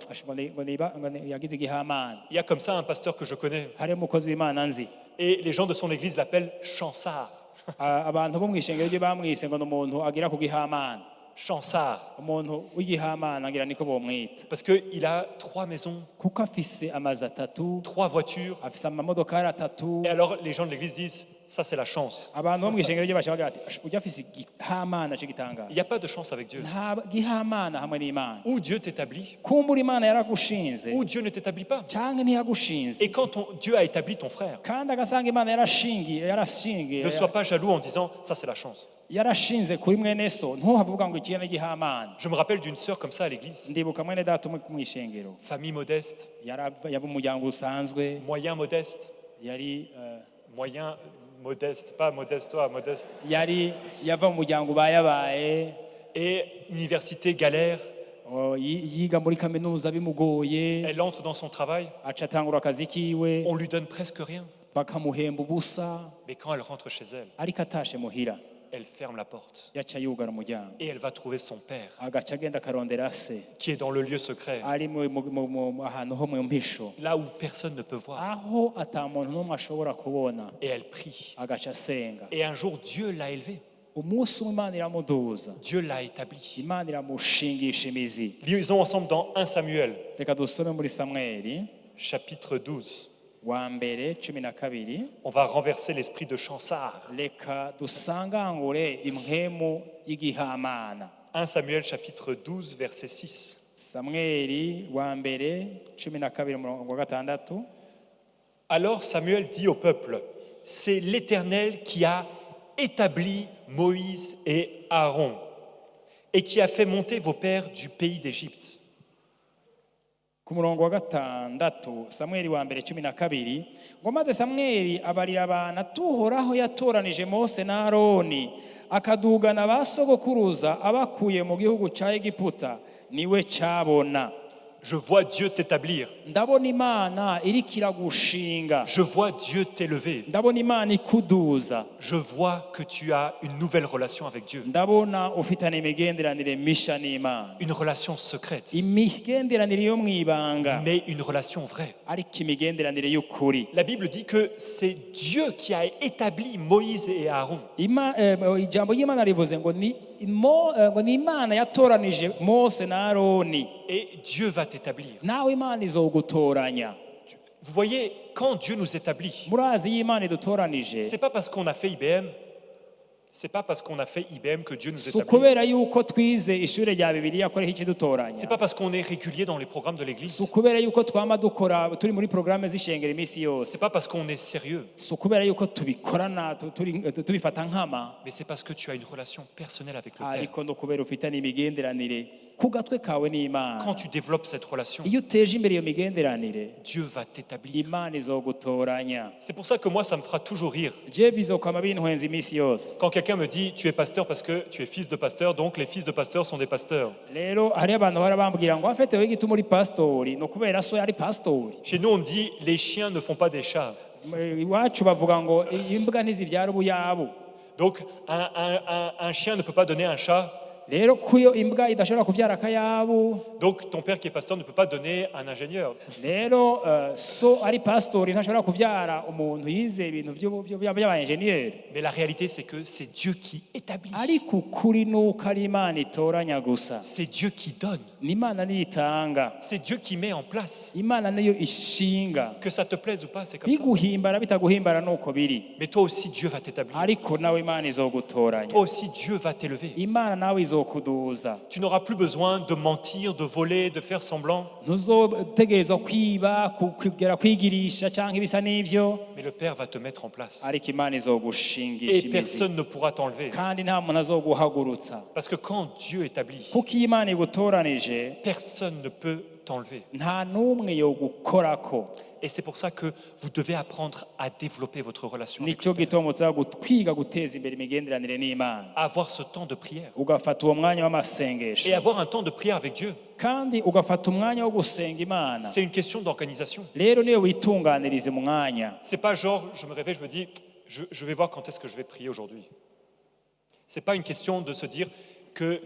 yagize igihamana Il y a comme ça un pasteur que je connais. hariho umukozi w'imana nzi Et les gens de son église l'appellent Chansard. abantu bo mu ishengero rye bamwise ngo ni umuntu agira ku gihamana Chansard. umuntu w'igihamana ngira niko bomwita Parce qu'il a 3 maisons, kuko afise amazu atatu 3 voitures. afise amamodokari atatu Et alors les gens de l'église disent, ça c'est la chance. abantu bo mu ishengero rye bashabaga bati ujya afise igihamana cy'igitangaza Il n'y a pas de chance avec Dieu. nta gihamana hamwe n'imana Ou Dieu t'établit, kumbura imana yaragushinze ou Dieu ne t'établit pas. cyangwa ntiyagushinze Et quand Dieu a établi ton frère, kandi agasanga imana yarashingiye ne sois pas jaloux en disant, ça c'est la chance. yarashinze kuri mwene so ntuhave uvuga ngo ikihe n'igihamana Je me rappelle d'une sœur comme ça à l'église, ndibuka mwene data umwe mu ishengero famille modeste, yaba umuryango usanzwe moyen modeste, yari moyen modeste, pas modeste toi, modeste, yari yava mu muryango ubayabaye et université galère, yiga muri kaminuza bimugoye elle entre dans son travail, aca atangura akazi kiwe on lui donne presque rien, bakamuhemba ubusa mais quand elle rentre chez elle, ariko atashe muhira elle ferme la porte yaca yugara umuryango et elle va trouver son père agaca agenda akarondera se qui est dans le lieu secret, ari ahantu ho mu mpisho là où personne ne peut voir, aho ata muntu n'umwe ashobora kubona et elle prie. agaca asenga Et un jour, Dieu l'a élevé, umunsi umwe imana iramuduza Dieu l'a établi. imana iramushingisha imizi Lisons ensemble dans 1 Samuel, reka dusome muri samweli chapitre 12. wa mbere 12 On va renverser l'esprit de Chansard. reka dusangangure impwemu y'igihamana. 1 Samuel chapitre 12 verset 6. Samweli wa mbere 12 umurongo wa 6. Alors Samuel dit au peuple, c'est l'Éternel qui a établi Moïse et Aaron et qui a fait monter vos pères du pays d'Égypte. Ku murongo wa 6 Samweli wa mbere 12 ngo maze Samweli abarira abana tuhoraho yatoranije Mose na Aroni akadugana basogokuruza abakuye mu gihugu ca Egiputa niwe cabona. Je vois Dieu t'établir. Ndabona Imana iriko iragushinga. Je vois Dieu t'élever. Ndabona Imana ikuduza. Je vois que tu as une nouvelle relation avec Dieu. Ndabona ufitane imigenderanire misha n'Imana. Une relation secrète, Imigenderanire yo mwibanga mais une relation vraie. ariko imigenderanire y'ukuri. La Bible dit que c'est Dieu qui a établi Moïse et Aaron. Ijambo y'Imana rivuze ngo ni Imana yatoranije Mose na Aroni. Et Dieu va t'établir. Nawe Imana izogutoranya. Vous voyez, quand Dieu nous établit, Murazi y'Imana idutoranije c'est pas parce qu'on a fait IBM, c'est pas parce qu'on a fait IBM que Dieu nous si établit. ukubera yuko twize ishure rya Bibiliya ko ariho ikidutoranya. C'est pas parce qu'on est régulier dans les programmes de l'église. Si ukubera yuko twama dukora turi muri programme z'ishengero iminsi C'est yose. pas parce qu'on est sérieux, Si ukubera yuko tubikorana tubifata nkama, mais c'est parce que tu as une relation personnelle avec le Père. ariko no kubera ufitanye imigenderanire ku gatwe kawe n'Imana. Quand tu développes cette relation, Iyo uteje imbere iyo migenderanire, Dieu va t'établir. Imana izogutoranya. C'est pour ça que moi, ça me fera toujours rire. Je bizokwama bintwenza iminsi yose. Quand quelqu'un me dit, tu es pasteur parce que tu es fils de pasteur, donc les fils de pasteur sont des pasteurs. Rero hari abantu bahora bambwira ngo afite we gituma uri pastori no kubera so yari pastori. Chez nous, on dit, les chiens ne font pas des chats. Iwacu bavuga ngo imbwa ntizibyara ubuyabu. Donc, un chien ne peut pas donner un chat. Rero kuyo imbwa idashobora kubyara akayabu, Donc, ton père qui est pasteur ne peut pas donner un ingénieur. rero so ari pastori ntashobora kubyara umuntu yize ibintu by'abayenjeniyeri. Mais la réalité, c'est que c'est Dieu qui établit. Ariko ukuri nuko ari Imana itoranya gusa. C'est Dieu qui donne. Ni Imana niyo itanga. C'est Dieu qui met en place. Imana niyo ishinga. Que ça te plaise ou pas, c'est comme ça. Biguhimbara bitaguhimbara nuko biri. Mais toi aussi, Dieu va t'établir. Ariko nawe Imana izogutoranya. Toi aussi, Dieu va t'élever. Imana nawe izokuduza. Tu n'auras plus besoin de mentir, de voler, de faire semblant. Ntuzotegerezwa kwiba kugera kwigirisha cyangwa ibisa n'ivyo, Mais le Père va te mettre en place. ariko Imana izogushingisha Et imizi. personne ne pourra t'enlever. Kandi nta muntu azoguhagurutsa. Parce que quand Dieu établit, Kuko iyo Imana igutoranije personne ne peut t'enlever. nta n'umwe yogukorako. Et c'est pour ça que vous devez apprendre à développer votre relation avec Nico gituma muza kwiga guteza imbere imigenderanire n'Imana. à avoir ce temps de prière. Ugafata uwo mwanya w'amasengesho. Et avoir un temps de prière avec Dieu, Kandi ugafata umwanya wo gusenga Imana. c'est une question d'organisation. Rero niyo witunganiriza umwanya. C'est pas genre, je me réveille, je me dis, je vais voir quand est-ce que je vais prier aujourd'hui. C'est pas une question de se dire que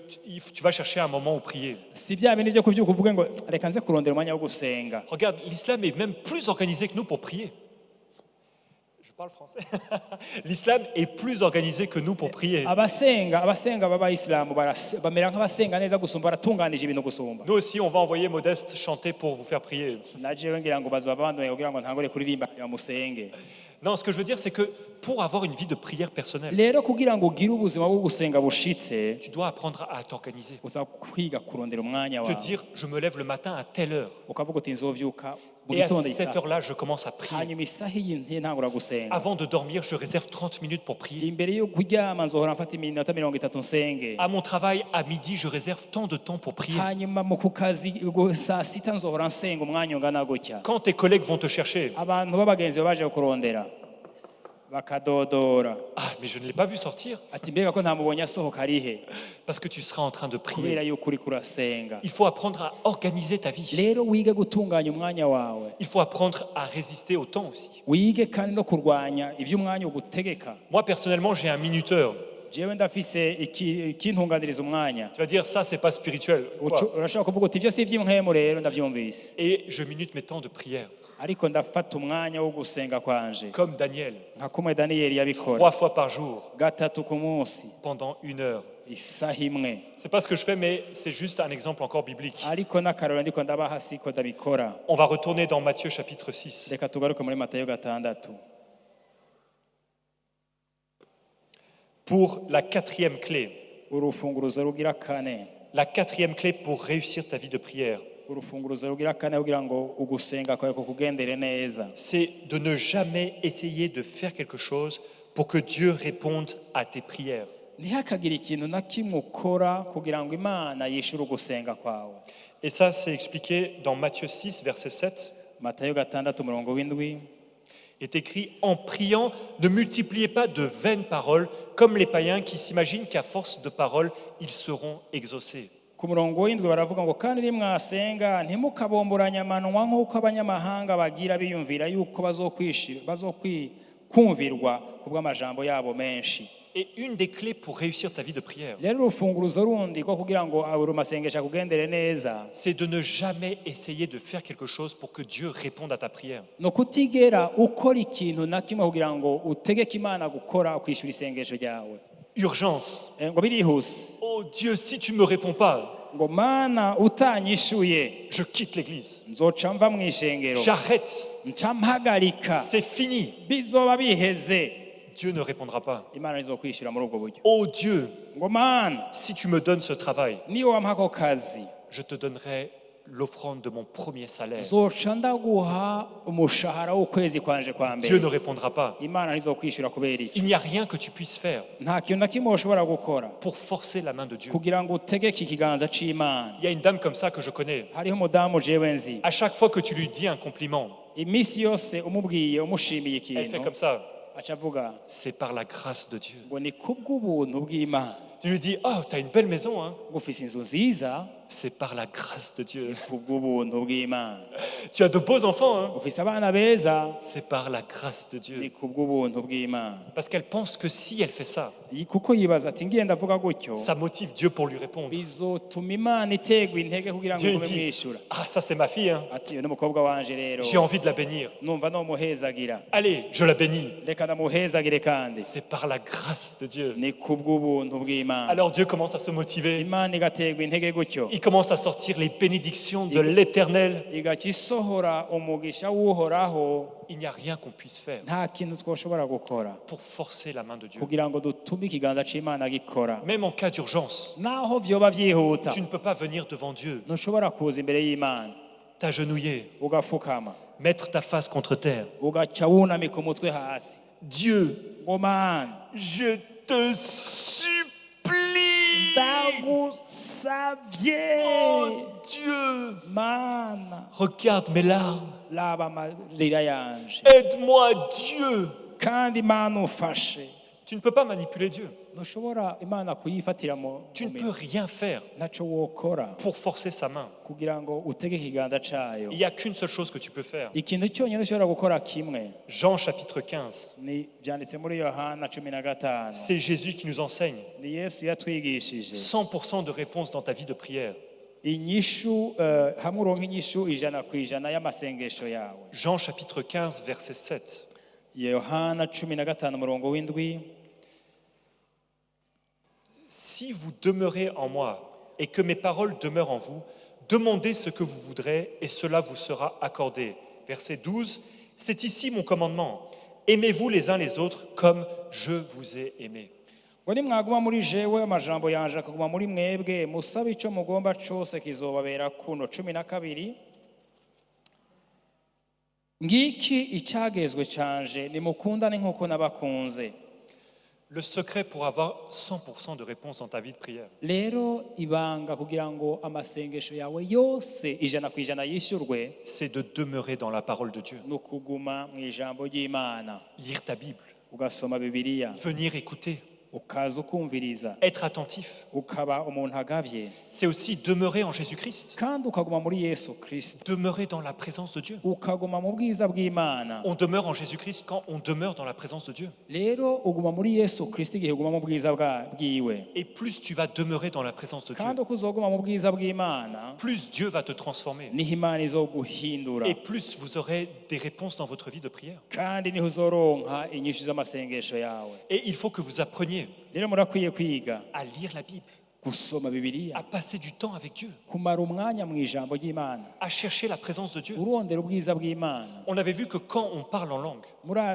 tu vas chercher un moment où prier. Si bya bintu byo kubyuka uvuge ngo reka nze kurondera umwanya wo gusenga. Regarde, l'islam est même plus organisé que nous pour prier. Je parle français. L'islam est plus organisé que nous pour prier. Abasenga b'abayisilamu bamera nk'abasenga neza gusumba, baratunganije ibintu gusumba. Nous aussi, on va envoyer Modeste chanter pour vous faire prier. Naje ngira ngo bazoba banduye kugira ngo ntangore kuririmba musenge. Non, ce que je veux dire, c'est que pour avoir une vie de prière personnelle, Rero kugira ngo ugire ubuzima bwo gusenga bushitse, tu dois apprendre à t'organiser. uza kwiga kurondera umwanya Te wawe. dire, je me lève le matin à telle heure. Ukavuga uti nzovyuka mu Et à gitondo cette isaha. heure-là, je commence à prier. Hanyuma isaha iyi ntangura gusenga. Avant de dormir, je réserve 30 minutes pour prier. Imbere yo kuryama nzohora mfata iminota 30 nsenge. À mon travail, à midi, je réserve tant de temps pour prier. Hanyuma mu kukazi saa sita nzohora nsenga umwanya ungana gutya. Quand tes collègues vont te chercher, Abantu b'abagenzi baje kurondera bakadodora ah, mais je ne l'ai pas vu sortir, ati mbega ko ntamubonye asohoka arihe, parce que tu seras en train de prier. kubera yuko uri kurasenga. Il faut apprendre à organiser ta vie. Rero wige gutunganya umwanya wawe, Il faut apprendre à résister au temps aussi. wige kandi no kurwanya iby'umwanya ugutegeka. Moi, personnellement, j'ai un minuteur. Jewe ndafise ikintunganiriza umwanya. Tu vas dire, ça, c'est pas spirituel. Quoi? Urashobora kuvuga uti ibyo si iby'imwemu, rero ndabyumvise, Et je minute mes temps de prière, ariko ndafata umwanya wo gusenga kwanje comme Daniel, nka kumwe Daniyeli yabikora 3 fois par jour, gatatu ku munsi pendant 1 heure. isaha imwe C'est pas ce que je fais, mais c'est juste un exemple encore biblique. ariko n'akarorero ndiko ndabaha siko ndabikora. On va retourner dans Matthieu chapitre 6. Reka tugaruke muri Matayo 6 Pour la quatrième clé. urufunguruzo rugira kane. La quatrième clé pour réussir ta vie de prière, urufunguruzo rugira kane kugira ngo ugusenga kwawe kukugendere neza. c'est de ne jamais essayer de faire quelque chose pour que Dieu réponde à tes prières. Ntihakagire ikintu na kimwe ukora kugira ngo Imana yishure ugusenga kwawe. Et ça, c'est expliqué dans Matthieu 6, verset 7. Matayo 6:7 Il est écrit, en priant, ne multipliez pas de vaines paroles comme les païens qui s'imaginent qu'à force de paroles, ils seront exaucés. ku murongo w'indwi baravuga ngo kandi nimwasenga ntimukabomboranye amanwa nk'uko abanyamahanga bagira biyumvira yuko kumvirwa ku bw'amajambo yabo menshi. Et une des clés pour réussir ta vie de prière, Rero urufunguruzo rundi rwo kugira ngo urumasengesha kugendere neza c'est de ne jamais essayer de faire quelque chose pour que Dieu réponde à ta prière. no kutigera ukora ikintu na kimwe kugira ngo utegeke Imana gukora ukishyura isengesho ryawe. Urgence. Ngo birihuse Oh Dieu, si tu ne me réponds pas, ngo Mana utanyishuye je quitte l'église. nzoca mva mu ishengero J'arrête. nca mpagarika C'est fini. bizoba biheze. Dieu ne répondra pas. Imana izokwishyura muri ubwo buryo. Oh Dieu, Ngo Mana si tu me donnes ce travail, niyo wampa ako kazi je te donnerai l'offrande de mon premier salaire. zoca ndaguha umushahara w'ukwezi kwanje kwa Dieu ne mbere. répondra pas. Imana ntizokwishyura kubera iki. Il n'y a rien que tu puisses faire Nta kintu na kimwe ushobora gukora pour forcer la main de Dieu. kugira ngo utegeke ikiganza c'Imana. Il y a une dame comme ça que je connais. Hariho umudamu jewe nzi, À chaque fois que tu lui dis un compliment, iminsi yose umubwiye umushimiye elle fait ikintu comme ça. aca avuga C'est par la grâce de Dieu. ngo ni kubw'ubuntu bw'Imana. Tu lui dis, oh, t'as une belle maison, hein? Ngo ufise inzu nziza, C'est par la grâce de Dieu. kubw'ubuntu bw'Imana. Tu as de beaux enfants, hein? Ufise abana beza, C'est par la grâce de ni Dieu. kubw'ubuntu bw'Imana. Parce qu'elle pense que si elle fait ça, Kuko yibaza ati ngiye ndavuga gutyo ça motive Dieu pour lui répondre. bizotuma Imana iterwa intege kugira ngo Dieu igume dit, mwishura. ah, ça c'est ma fille, hein? Ati uyu ni umukobwa wanje rero J'ai envie de la bénir. numva nomuhezagira, Allez, je la bénis. reka ndamuhezagire kandi C'est par la grâce de Dieu. ni kubw'ubuntu bw'Imana. Alors Dieu commence à se motiver. Imana igaterwa intege gutyo Il commence à sortir les bénédictions de l'Éternel. igaca isohora umugisha w'uhoraho. Il n'y a rien qu'on puisse faire Nta kintu twoshobora gukora pour forcer la main de Dieu. kugira ngo dutume ikiganza c'Imana gikora. Même en cas d'urgence, Naho vyoba vyihuta tu ne peux pas venir devant Dieu, ntushobora kuza imbere y'Imana t'agenouiller, ugafukama mettre ta face contre terre. ugaca wunamika umutwe hasi. Dieu, Ngo Mana je te supplie. ndagusavye Oh Dieu, Mana regarde mes larmes. laba amarira yanje Aide-moi, Dieu. kandi Mana ufashe. Tu ne peux pas manipuler Dieu. Ntushobora Imana kuyifatira mu Tu ne mu peux rien faire ntaco wokora pour forcer sa main. kugira ngo utege ikiganza cayo. Il n'y a qu'une seule chose que tu peux faire. Ikintu cyonyine ushobora gukora kimwe Jean chapitre 15. ni byanditse muri Yohana 15. C'est Jésus qui nous enseigne Ni Yesu yatwigishije 100% de réponse dans ta vie de prière. inyishu hamwe uronka inyishu 100% y'amasengesho yawe. Jean chapitre 15, verset 7. Yohana 15 umurongo w'indwi. Si vous demeurez en moi et que mes paroles demeurent en vous, demandez ce que vous voudrez et cela vous sera accordé. Verset 12. C'est ici mon commandement. Aimez-vous les uns les autres comme je vous ai aimé. Ngo nimwaguma muri jewe amajambo yanje akaguma muri mwebwe musabe ico mugomba cose kizobabera kuno. 12. Ngiki icyagezwe canje nimukundane nk'uko nabakunze. Le secret pour avoir 100% de réponse dans ta vie de prière, Rero ibanga kugira ngo amasengesho yawe yose 100% yishyurwe c'est de demeurer dans la parole de Dieu. nukuguma mu ijambo ry'Imana, Lire ta Bible, ugasoma Bibiliya, venir écouter, ukaza ukumviriza, être attentif. ukaba umuntu agavye, C'est aussi demeurer en Jésus-Christ, kandi ukaguma muri Yesu Kristo, demeurer dans la présence de Dieu. ukaguma mu bwiza bw'Imana. On demeure en Jésus-Christ quand on demeure dans la présence de Dieu. Rero uguma muri Yesu Kristo igihe uguma mu bwiza bwiwe, Et plus tu vas demeurer dans la présence de Dieu, kandi uko uzoguma mu bwiza bw'Imana plus Dieu va te transformer. niho Imana izoguhindura, Et plus vous aurez des réponses dans votre vie de prière. kandi niho uzoronka inyishu z'amasengesho yawe. Et il faut que vous appreniez appreniez rero murakwiye kwiga à lire la Bible, gusoma bibiliya, à passer du temps avec Dieu, kumara umwanya mu ijambo ry'Imana, à chercher la présence de Dieu. urondera ubwiza bw'Imana. On avait vu que quand on parle en langue,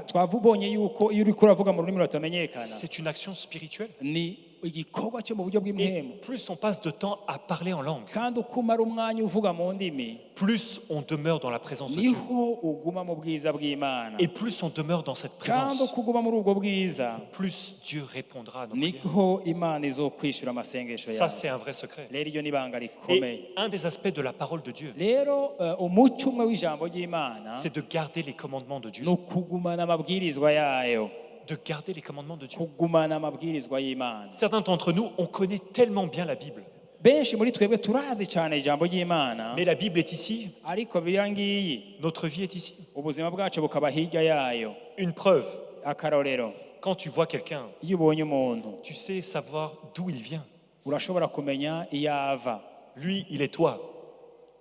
Twavubonye yuko iyo uriko uravuga mu rurimi rutamenyekana c'est une action spirituelle. ni igikorwa cyo mu buryo Et bw'imhemu, plus on passe de temps à parler en langue, kandi uko umara umwanya uvuga mu ndimi plus on demeure dans la présence de Dieu. niho uguma mu bwiza bw'Imana, Et plus on demeure dans cette kandi présence, uko uguma muri ubwo bwiza plus Dieu répondra à nos prières. niho Imana izokwishyura amasengesho Ça, yawe. c'est un vrai secret. Rero iryo ni ibanga rikomeye. Et un des aspects de la parole de Dieu, Rero umuco umwe w'ijambo ry'Imana c'est de garder les commandements de Dieu. ni ukugumana amabwirizwa yayo, De garder les commandements de Dieu. kugumana amabwirizwa y'Imana. Certains d'entre nous, on connaît tellement bien la Bible. Benshi muri twebwe turazi cyane ijambo ry'Imana, Mais la Bible est ici, ariko biriya ngiyi notre vie est ici. ubuzima bwacu bukaba hirya yayo. Une preuve, Akarorero, quand tu vois quelqu'un, iyo ubonye umuntu tu sais savoir d'où il vient. urashobora kumenya iyo ava. Lui, il est toi.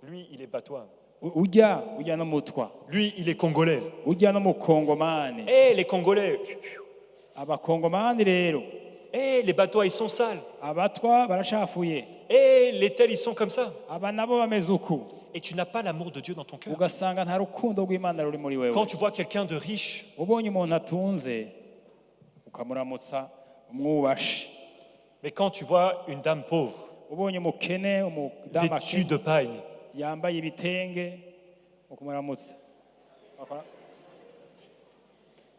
Lui, il est pas toi. Ujya no mutwa, Lui, il est congolais. ujya no mu Kongomani. Eh, les Congolais. Abakongomani rero Eh, les bateaux, ils sont sales. abatwa baracafuye, Eh, les tels, ils sont comme ça. aba nabo bameze uku. Et tu n'as pas l'amour de Dieu dans ton cœur. Ugasanga nta rukundo rw'Imana ruri muri wewe. Quand tu vois quelqu'un de riche, Ubonye umuntu atunze ukamuramutsa umwubashe, mais quand tu vois une dame pauvre, ubonye umukene, umudamu vêtue de paille, yambaye ibitenge ukumuramutsa,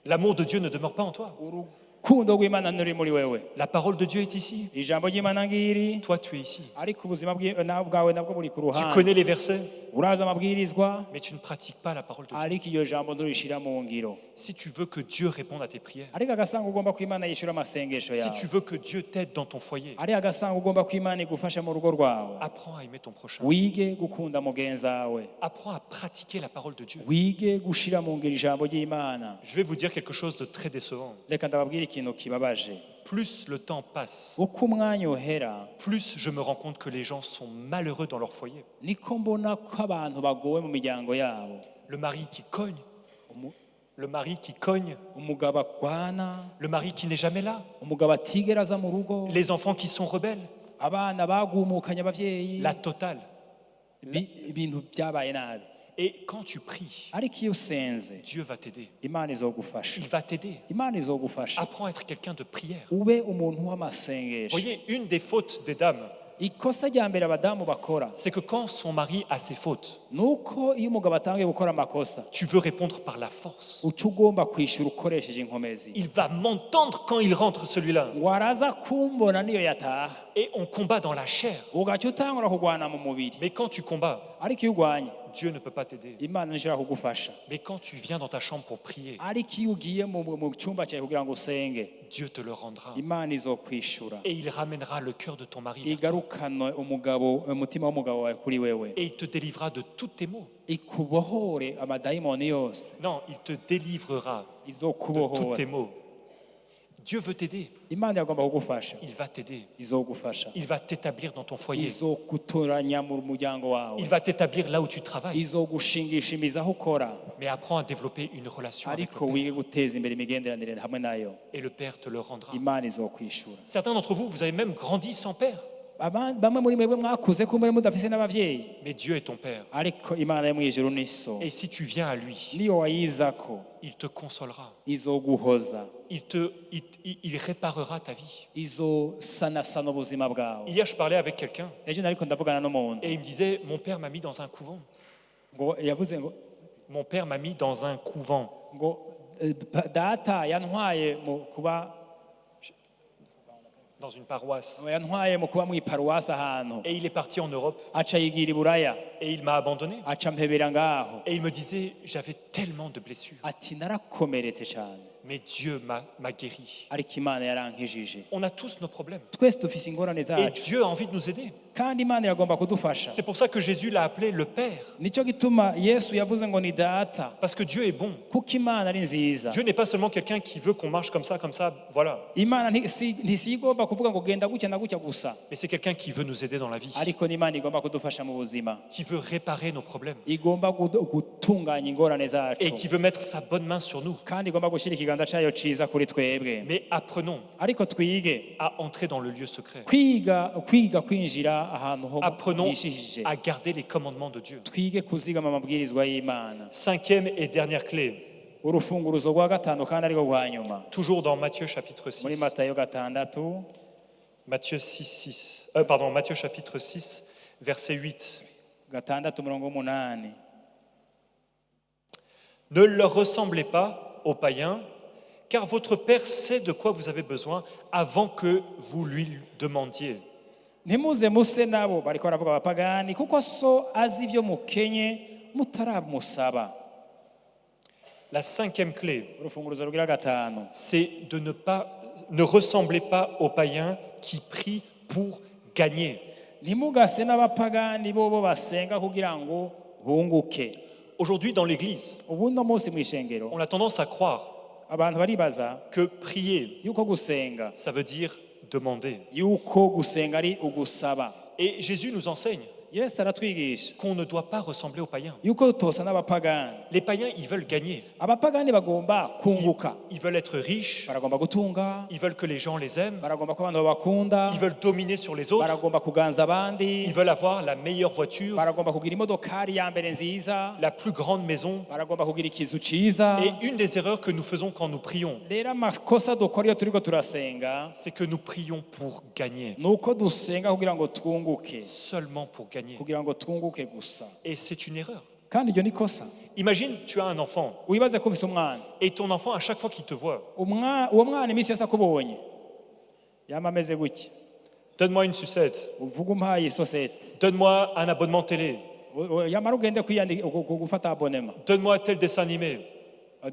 l'amour de Dieu ne demeure pas en toi. urukundo rw'Imana ruri muri wewe. La parole de Dieu est ici. Ijambo ry'Imana ngiri, Toi, tu es ici. ariko ubuzima bwawe nabwo buri ku Tu ruhande. connais les versets, Urazi amabwirizwa, mais tu ne pratiques pas la parole de Dieu. ariko iyo jambo nturishira mu ngiro. Si tu veux que Dieu réponde à tes prières, Ariko agasanga ugomba ko Imana yishyura amasengesho si yawe. tu veux que Dieu t'aide dans ton foyer, Ariko agasanga ugomba ko Imana igufasha mu rugo rwawe. apprends à aimer ton prochain. Wige gukunda mugenzi wawe. Apprends à pratiquer la parole de Dieu. Wige gushira mu ngiro ijambo ry'Imana. Je vais vous dire quelque chose de très décevant. Reka ndababwire ikintu kibabaje. Plus le temps passe, Uko umwanya uhera, plus je me rends compte que les gens sont malheureux dans leur foyer. niko mbona ko abantu bagowe mu miryango yabo. Le mari qui cogne, Umu- le mari qui cogne, Umugabo agwana, le mari qui n'est jamais là, umugabo atigera aza mu rugo, les enfants qui sont rebelles, abana bagumukanye abavyeyi, la totale. ibintu byabaye nabi. Et quand tu pries, Ariko iyo usenze, Dieu va t'aider. Imana izogufasha. Il va t'aider. Imana izogufasha. Apprends à être quelqu'un de prière. Ube umuntu w'amasengesho. Voyez, une des fautes des dames, Ikosa rya mbere abadamu bakora c'est que quand son mari a ses fautes, nuko iyo umugabo atangiye gukora amakosa, tu veux répondre par la force. uca ugomba kwishyura ukoresheje inkomezi. Il va m'entendre quand il rentre, celui-là. Waraza kumbona niyo yataha, Et on combat dans la chair. ugaca utangura kurwana mu mubiri. Mais quand tu combats, Ariko iyo urwanye, Dieu ne peut pas t'aider. Imana ntishobora kugufasha. Mais quand tu viens dans ta chambre pour prier, Ariko iyo ugiye mu cyumba cyawe kugira ngo usenge, Dieu te le rendra. Imana izokwishura, Et il ramènera le cœur de ton mari vers toi. igarukana umutima w'umugabo wawe kuri wewe, Et il te délivrera de tous tes maux. ikubohore amadayimoni yose, Non, il te délivrera de tous izokubohora. tes maux. Dieu veut t'aider. Imana yagomba kugufasha, Il va t'aider. izogufasha, Il va t'établir dans ton foyer. izogutoranya mu muryango wawe, Il va t'établir là où tu travailles. izogushingisha imizi aho ukora, Mais apprends à développer une relation avec ariko le Père. wige guteza imbere imigenderanire hamwe nayo. Et le Père te le rendra. Imana izokwishura. Certains d'entre vous, vous avez même grandi sans Père. Bamwe muri mwebwe mwakuze ko muri mudafise n'abavyeyi, Mais Dieu est ton Père. ariko Imana yo mu ijuru ni so. Et si tu viens à lui, Niyo wayizako il te consolera. izoguhoza, Il réparera ta vie. izosanasana ubuzima bwawe. Hier, je parlais avec quelqu'un Ejo nariko ndavugana n'umuntu et il me disait, mon père m'a mis dans un couvent. ngo yavuze ngo Mon père m'a mis dans un couvent. data yantwaye mu kuba Dans une paroisse. yantwaye mu kuba mu iparuwasi ahantu, Et il est parti en Europe aca yigira i Buraya, et il m'a abandonné. aca mpebera ngaho, Et il me disait, j'avais tellement de blessures. ati narakomeretse cyane, Mais Dieu m'a guéri. ariko Imana yarankijije. On a tous nos problèmes. Twese dufise ingorane Et zacu, Dieu a envie de nous aider. kandi Imana iragomba kudufasha. C'est pour ça que Jésus l'a appelé le Père. Nicyo gituma Yesu yavuze ngo ni data, Parce que Dieu est bon. kuko Imana ari nziza. Dieu n'est pas seulement quelqu'un qui veut qu'on marche comme ça, voilà. Imana ntisigomba kuvuga ngo genda gutya na gutya gusa, Mais c'est quelqu'un qui veut nous aider dans la vie, ariko ni Imana igomba kudufasha mu buzima, qui veut réparer nos problèmes igomba gutunganya ingorane zacu, et qui veut mettre sa bonne main sur nous. kandi igomba gushyira ikiganza cyayo ciza kuri twebwe. Mais apprenons Ariko twige à entrer dans le lieu secret. kwiga kwinjira ahantu ho Apprenons hishishije, à garder les commandements de Dieu. twige kuzigama amabwirizwa y'Imana. Cinquième et dernière clé, Urufunguruzo rwa gatanu kandi ariko rwa nyuma, toujours dans Matthieu chapitre muri 6. Matayo 6, Matthieu chapitre 6, verset 8. 6:8. Ne leur ressemblez pas aux païens, car votre Père sait de quoi vous avez besoin avant que vous lui demandiez. Ntimuze muse nabo, bariko baravuga abapagani, kuko so azi ibyo mukenye mutaramusaba. La cinquième clé, Urufunguruzo rugira gatanu, c'est de ne ressemblez pas aux païens qui prient pour gagner. ntimugase n'abapagani bobo basenga kugira ngo bunguke. Aujourd'hui, dans l'Église, Ubundi munsi mu ishengero on a tendance à croire abantu baribaza que prier, yuko gusenga ça veut dire demander. yuko gusenga ari ugusaba. Et Jésus nous enseigne Yesu aratwigisha qu'on ne doit pas ressembler aux païens. yuko tutosa n'abapagani. Les païens, ils veulent gagner. Abapagani bagomba kunguka, Ils veulent être riches. baragomba gutunga, Ils veulent que les gens les aiment. baragomba ko abantu babakunda, Ils veulent dominer sur les autres. baragomba kuganza abandi, Ils veulent avoir la meilleure voiture, baragomba kugira imodokari ya mbere nziza, la plus grande maison. baragomba kugira ikizu ciza. Et une des erreurs que nous faisons quand nous prions, Rero amakosa dukora iyo turiko turasenga c'est que nous prions pour gagner. ni uko dusenga kugira ngo twunguke, Seulement pour gagner. kugira ngo twunguke gusa, Et c'est une erreur. kandi iryo ni kosa. Imagine, tu as un enfant. Wibaze ko ufise umwana, Et ton enfant, à chaque fois qu'il te voit, uwo mwana iminsi yose akubonye yama ameze gutya, donne-moi une sucette, uvuga umpaye isosete, donne-moi un abonnement télé, yamara ugende gufata abonema, donne-moi tel dessin animé,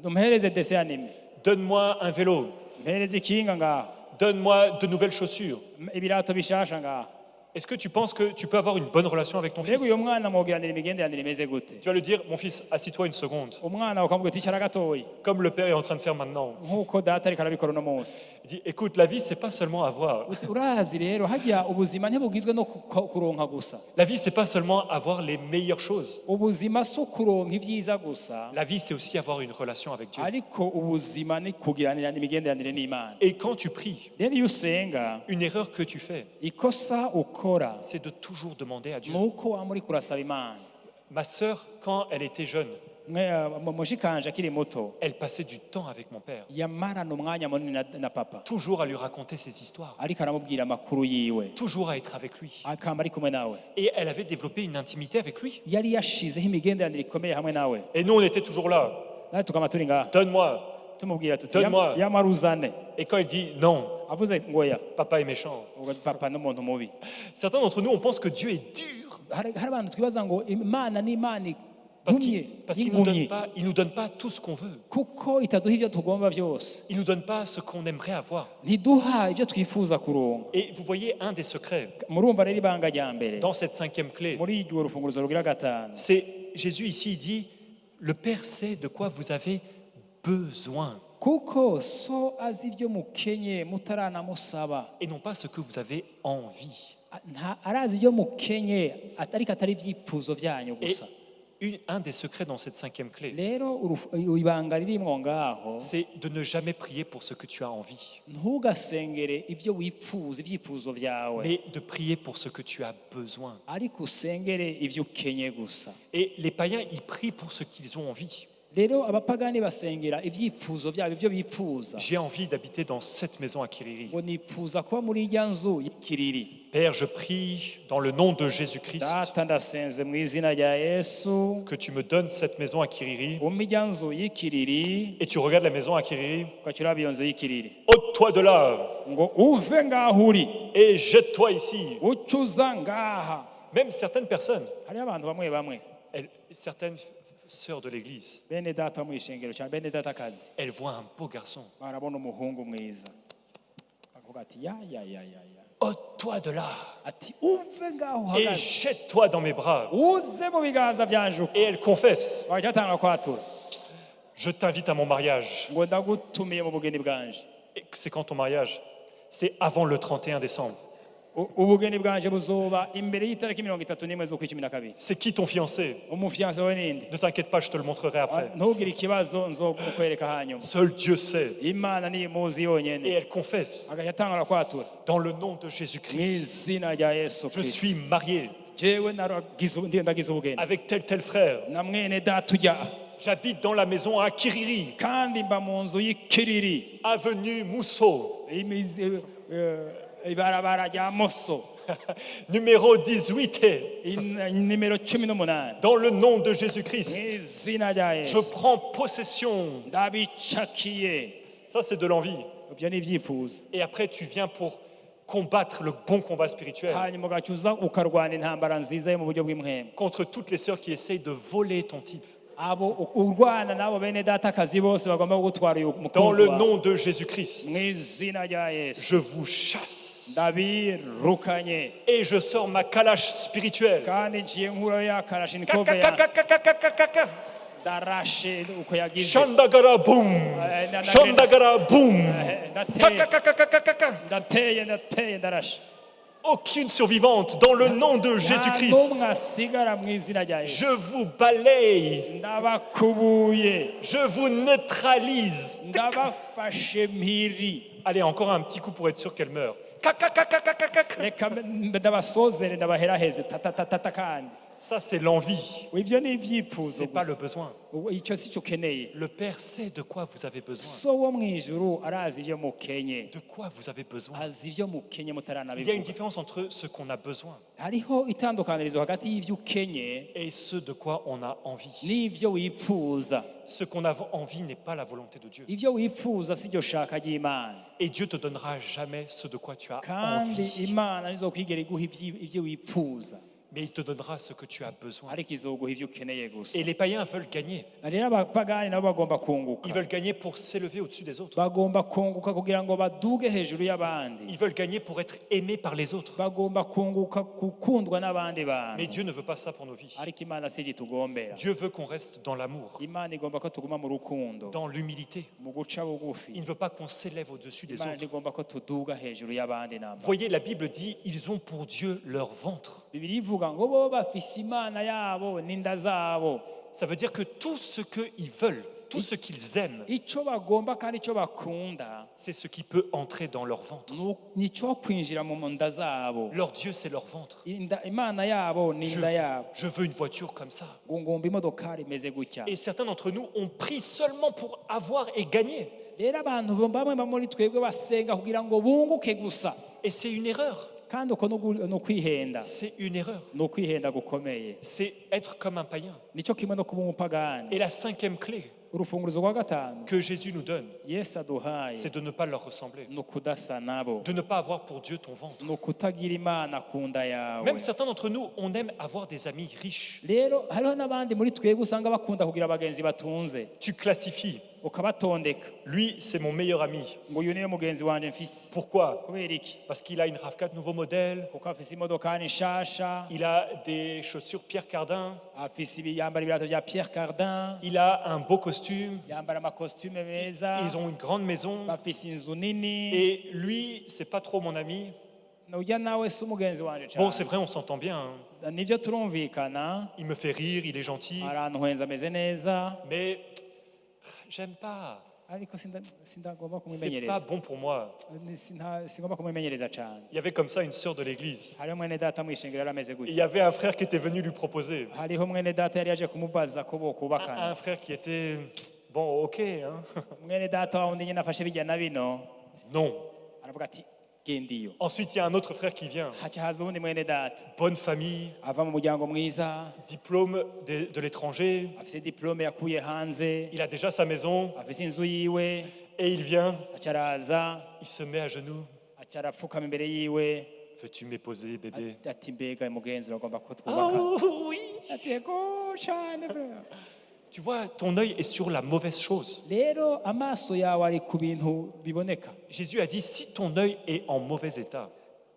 umuhereze dese anime, donne-moi un vélo, umuhereze ikinga ngaho, donne-moi de nouvelles chaussures. ibirato bishasha ngaho. Est-ce que tu penses que tu peux avoir une bonne relation avec ton Mbega fils? uyo mwana mwogiranira imigenderanire imeze gute? Tu vas lui dire, mon fils, assis-toi une seconde, Umwana ukamubwira uti icara gatoya, comme le père est en train de faire maintenant. nk'uko data ariko arabikora uno munsi. Il dit, écoute, la vie, c'est pas seulement avoir. Urazi rero hajya ubuzima ntibugizwe no kuronka gusa. La vie, c'est pas seulement avoir les meilleures choses. Ubuzima si ukuronka ibyiza gusa, La vie, c'est aussi avoir une relation avec Dieu. ariko ubuzima ni kugiranira imigenderanire n'Imana. Et quand tu pries, Rero iyo usenga, une erreur que tu fais, ikosa ukora c'est de toujours demander à Dieu. ni uko waba uri kurasaba Imana. Ma sœur, quand elle était jeune, Mushikanje akiri muto elle passait du temps avec mon père, yamarana umwanya munini na papa, toujours à lui raconter ses histoires, ariko aramubwira amakuru yiwe, toujours à être avec lui. akamba ari kumwe nawe. Et elle avait développé une intimité avec lui. Yari yashizeho imigenderanire ikomeye hamwe nawe. Et nous, on était toujours là. Nawe tukaba turi ngaha Donne-moi. tumubwira tuti Donne-moi. yamara uzane, Et quand il dit non, avuze ngo ya papa est méchant. ubwo papa n'umuntu mubi. Certains d'entre nous, on pense que Dieu est dur Hari abantu twibaza ngo Imana ni Imana parce igumye, qu'il ne nous donne pas tout ce qu'on veut. kuko itaduha ibyo tugomba byose, Il ne nous donne pas ce qu'on aimerait avoir. ntiduha ibyo twifuza kuronka. Et vous voyez, un des secrets Murumva rero ibanga rya mbere dans cette cinquième clé, muri iryo rufunguruzo rugira gatanu, c'est Jésus ici, il dit, le Père sait de quoi vous avez besoin kuko so azi ibyo mukenye mutaranamusaba. et non pas ce que vous avez envie. Arazi ibyo mukenye ariko atari ibyifuzo byanyu Et gusa. un des secrets dans cette cinquième clé, Rero ibanga ririmwo ngaho, c'est de ne jamais prier pour ce que tu as envie, ntugasengere ibyo wifuza ibyifuzo byawe, mais de prier pour ce que tu as besoin. ariko usengere ibyo ukenye gusa. Et les païens, ils prient pour ce qu'ils ont envie. Rero abapagani basengera ibyifuzo byabo, ibyo bifuza. J'ai envie d'habiter dans cette maison à Kiriri. Ngo nifuza kuba muri irya nzu y'ikiriri. Père, je prie dans le nom de Jésus-Christ Data ndasenze mu izina rya Yesu, que tu me donnes cette maison à Kiriri. umpe irya nzu y'ikiriri, Et tu regardes la maison à Kiriri. ugaca uraba iyo nzu y'ikiriri, Ôte-toi de là ngo uve ngaho uri et jette-toi ici. uce uza ngaha. Même certaines personnes, Hariho abantu bamwe bamwe, certaines sœurs de l'église, bene data mu ishengero cyane, bene data akazi, elles voient un beau garçon. barabona umuhungu mwiza, avuga ati ya ôte-toi de là ati uve ngaho et uhagaze jette-toi dans mes bras. uze mu biganza byanje uko Et elle confesse, bagahita batanga kwatura je t'invite à mon mariage. ngo ndagutumiye mu bugeni bwanje. Et c'est quand ton mariage? C'est avant le 31 décembre. Ubugeni bwanje buzoba imbere y'itariki 31 z'ukwicumi na kabiri. C'est qui ton fiancé? Umufianse we ninde? Ne t'inquiète pas, je te le montrerai après. Ntugire ikibazo nzokwereka hanyuma. Seul Dieu sait. Imana niyo imuzi Et yonyene. elle confesse, Agahita atanga kwatura dans le nom de mu Jésus-Christ, izina rya Yesu je Kristo. suis marié Jewe ndagize ubugeni avec tel frère. na mwene data ujya J'habite dans la maison à Kiriri, kandi mba mu nzu y'ikiriri avenue Mousseau, ibarabara rya Moso numéro 18. nimero 18 Dans le nom de mu Jésus-Christ, izina rya je Yesu prends possession. ndabicakiye. Ça, c'est de l'envie. Ibyo ni ibyifuzo. Et après, tu viens pour combattre le bon combat spirituel hanyuma ugacuza ukarwana intambara nziza yo mu buryo bw'imwemwe. contre toutes les sœurs qui essayent de voler ton type. Abo urwana nabo bene datakazi bose bagomba gutwara uyu Dans mukunzi le wawe. nom de Jésus-Christ, mu izina rya Yesu je vous chasse. ndabirukanye Et je sors ma calache spirituelle. kandi ngiye nkura ya karashinikove ya Kakakakakakakaka. darashe uko yagize. Shandagara boum. Shandagara boum. Kakakakakakaka. ndateye ndarashe. Aucune survivante dans le nom de nta Jésus-Christ. n'umwe asigara mu izina rya Yesu. Je vous balaye. ndabakubuye Je vous neutralise. ndabafashe mpiri. Allez, encore un petit coup pour être sûr qu'elle meurt. Kakakakakakaka. reka ndabasozere ndabaheraheze tatatata kandi Ça, c'est l'envie. ibyo ni ibyifuzo C'est pas le gusa. besoin. icyo si cyo ukeneye. Le Père sait de quoi vous avez besoin. so wo mu ijuru arazi ibyo mukenye, De quoi vous avez besoin. azi ibyo mukenye Il y a une mutaranabivuga. différence entre ce qu'on a besoin hariho itandukanirizo hagati y'ibyo ukenye et ce de quoi on a envie. n'ibyo wifuza. Ce qu'on a envie n'est pas la volonté de Dieu. ibyo wifuza si byo shaka ry'Imana, Et Dieu te donnera jamais ce de quoi tu as kandi envie. Imana nizokwigera iguha ibyo wifuza, Mais il te donnera ce que tu as besoin. ariko izoguha ibyo ukeneye gusa. Et les païens veulent gagner. rero abapagani nabo bagomba kunguka, Ils veulent gagner pour s'élever au-dessus des autres. bagomba kunguka kugira ngo baduge hejuru y'abandi, Ils veulent gagner pour être aimés par les autres. bagomba kunguka gukundwa n'abandi Mais bantu. Dieu ne veut pas ça pour nos vies. ariko Imana si itugombera. Dieu veut qu'on reste dans l'amour, Imana igomba ko tuguma mu rukundo, dans l'humilité. mu guca bugufi. Il ne veut pas qu'on s'élève au-dessus des Imana autres. igomba ko tuduga hejuru y'abandi namba. Voyez, la Bible dit, ils ont pour Dieu leur ventre. Bibiliya ivuga ngo bo bafise imana yabo n'inda zabo. Ça veut dire que tout ce qu'ils veulent, tout ce qu'ils aiment, icyo bagomba kandi icyo bakunda c'est ce qui peut entrer dans leur ventre. nicyo kwinjira mu nda zabo. Leur Dieu, c'est leur ventre. Imana yabo ni inda yabo. Je veux une voiture comme ça. ngo ngomba imodokari imeze gutya. Et certains d'entre nous ont pris seulement pour avoir et gagner. rero abantu bamwe muri twebwe basenga kugira ngo bunguke gusa, Et c'est une erreur. kandi uko ni ukwihenda. C'est une erreur. ni ukwihenda gukomeye. C'est être comme un païen. nicyo kimwe no kuba umupagani. Et la cinquième clé urufunguzo rwa gatanu que Jésus nous donne, Yesu aduhaye c'est de ne pas leur ressembler. ni ukudasa nabo, De ne pas avoir pour Dieu ton ventre. ni ukutagira Imana ku nda yawe. Même certains d'entre nous, on aime avoir des amis riches. rero hariho n'abandi muri twebwe usanga bakunda kugira abagenzi batunze, Tu classifies. ukabatondeka Lui, c'est mon meilleur ami. ngo uyu niwe mugenzi wanjye mfise. Pourquoi? kubera iki? Parce qu'il a une RAV4 nouveau modèle. kuko afise imodokari nshasha, Il a des chaussures Pierre Cardin. yambara ibirato bya Pierre Cardin, Il a un beau costume. yambara amakositume meza, Ils ont une grande maison. bafise inzu nini. Et lui, c'est pas trop mon ami. ujya nawe si umugenzi wanjye Bon, c'est cyane. vrai, on s'entend bien. Hein. nibyo turumvikana, Il me fait rire, il est gentil. arantwenza ameze neza, Mais j'aime pas. ariko sindagomba C'est pas kumumenyereza. bon pour moi. Singomba kumumenyereza cyane. Il y avait comme ça une sœur de l'église. hariho mwene data mwishengero yari ameze Et il gutya. y avait un frère qui était venu lui proposer. hariho mwene data yari yaje kumubaza ko bokubakana. Un frère qui était, bon, ok, hein. mwene data wa wundi nyine afashe bijya na bino, Non. aravuga ati genda iyo. Ensuite, il y a un autre frère qui vient. haca haza uwundi mwene data Bonne famille, ava mu muryango mwiza, diplôme de l'étranger. afise diplome yakuye hanze, Il a déjà sa maison. afise inzu yiwe. Et il vient, haca araza, il se met à genoux. haca arapfukama imbere yiwe, Veux-tu m'épouser, bébé? ati mbega mugenzi uragomba ko twubaka. Oh oui. ati yego cyane bro. Tu vois, ton œil est sur la mauvaise chose. rero amaso yawe ari ku bintu biboneka. Jésus a dit, si ton œil est en mauvais état,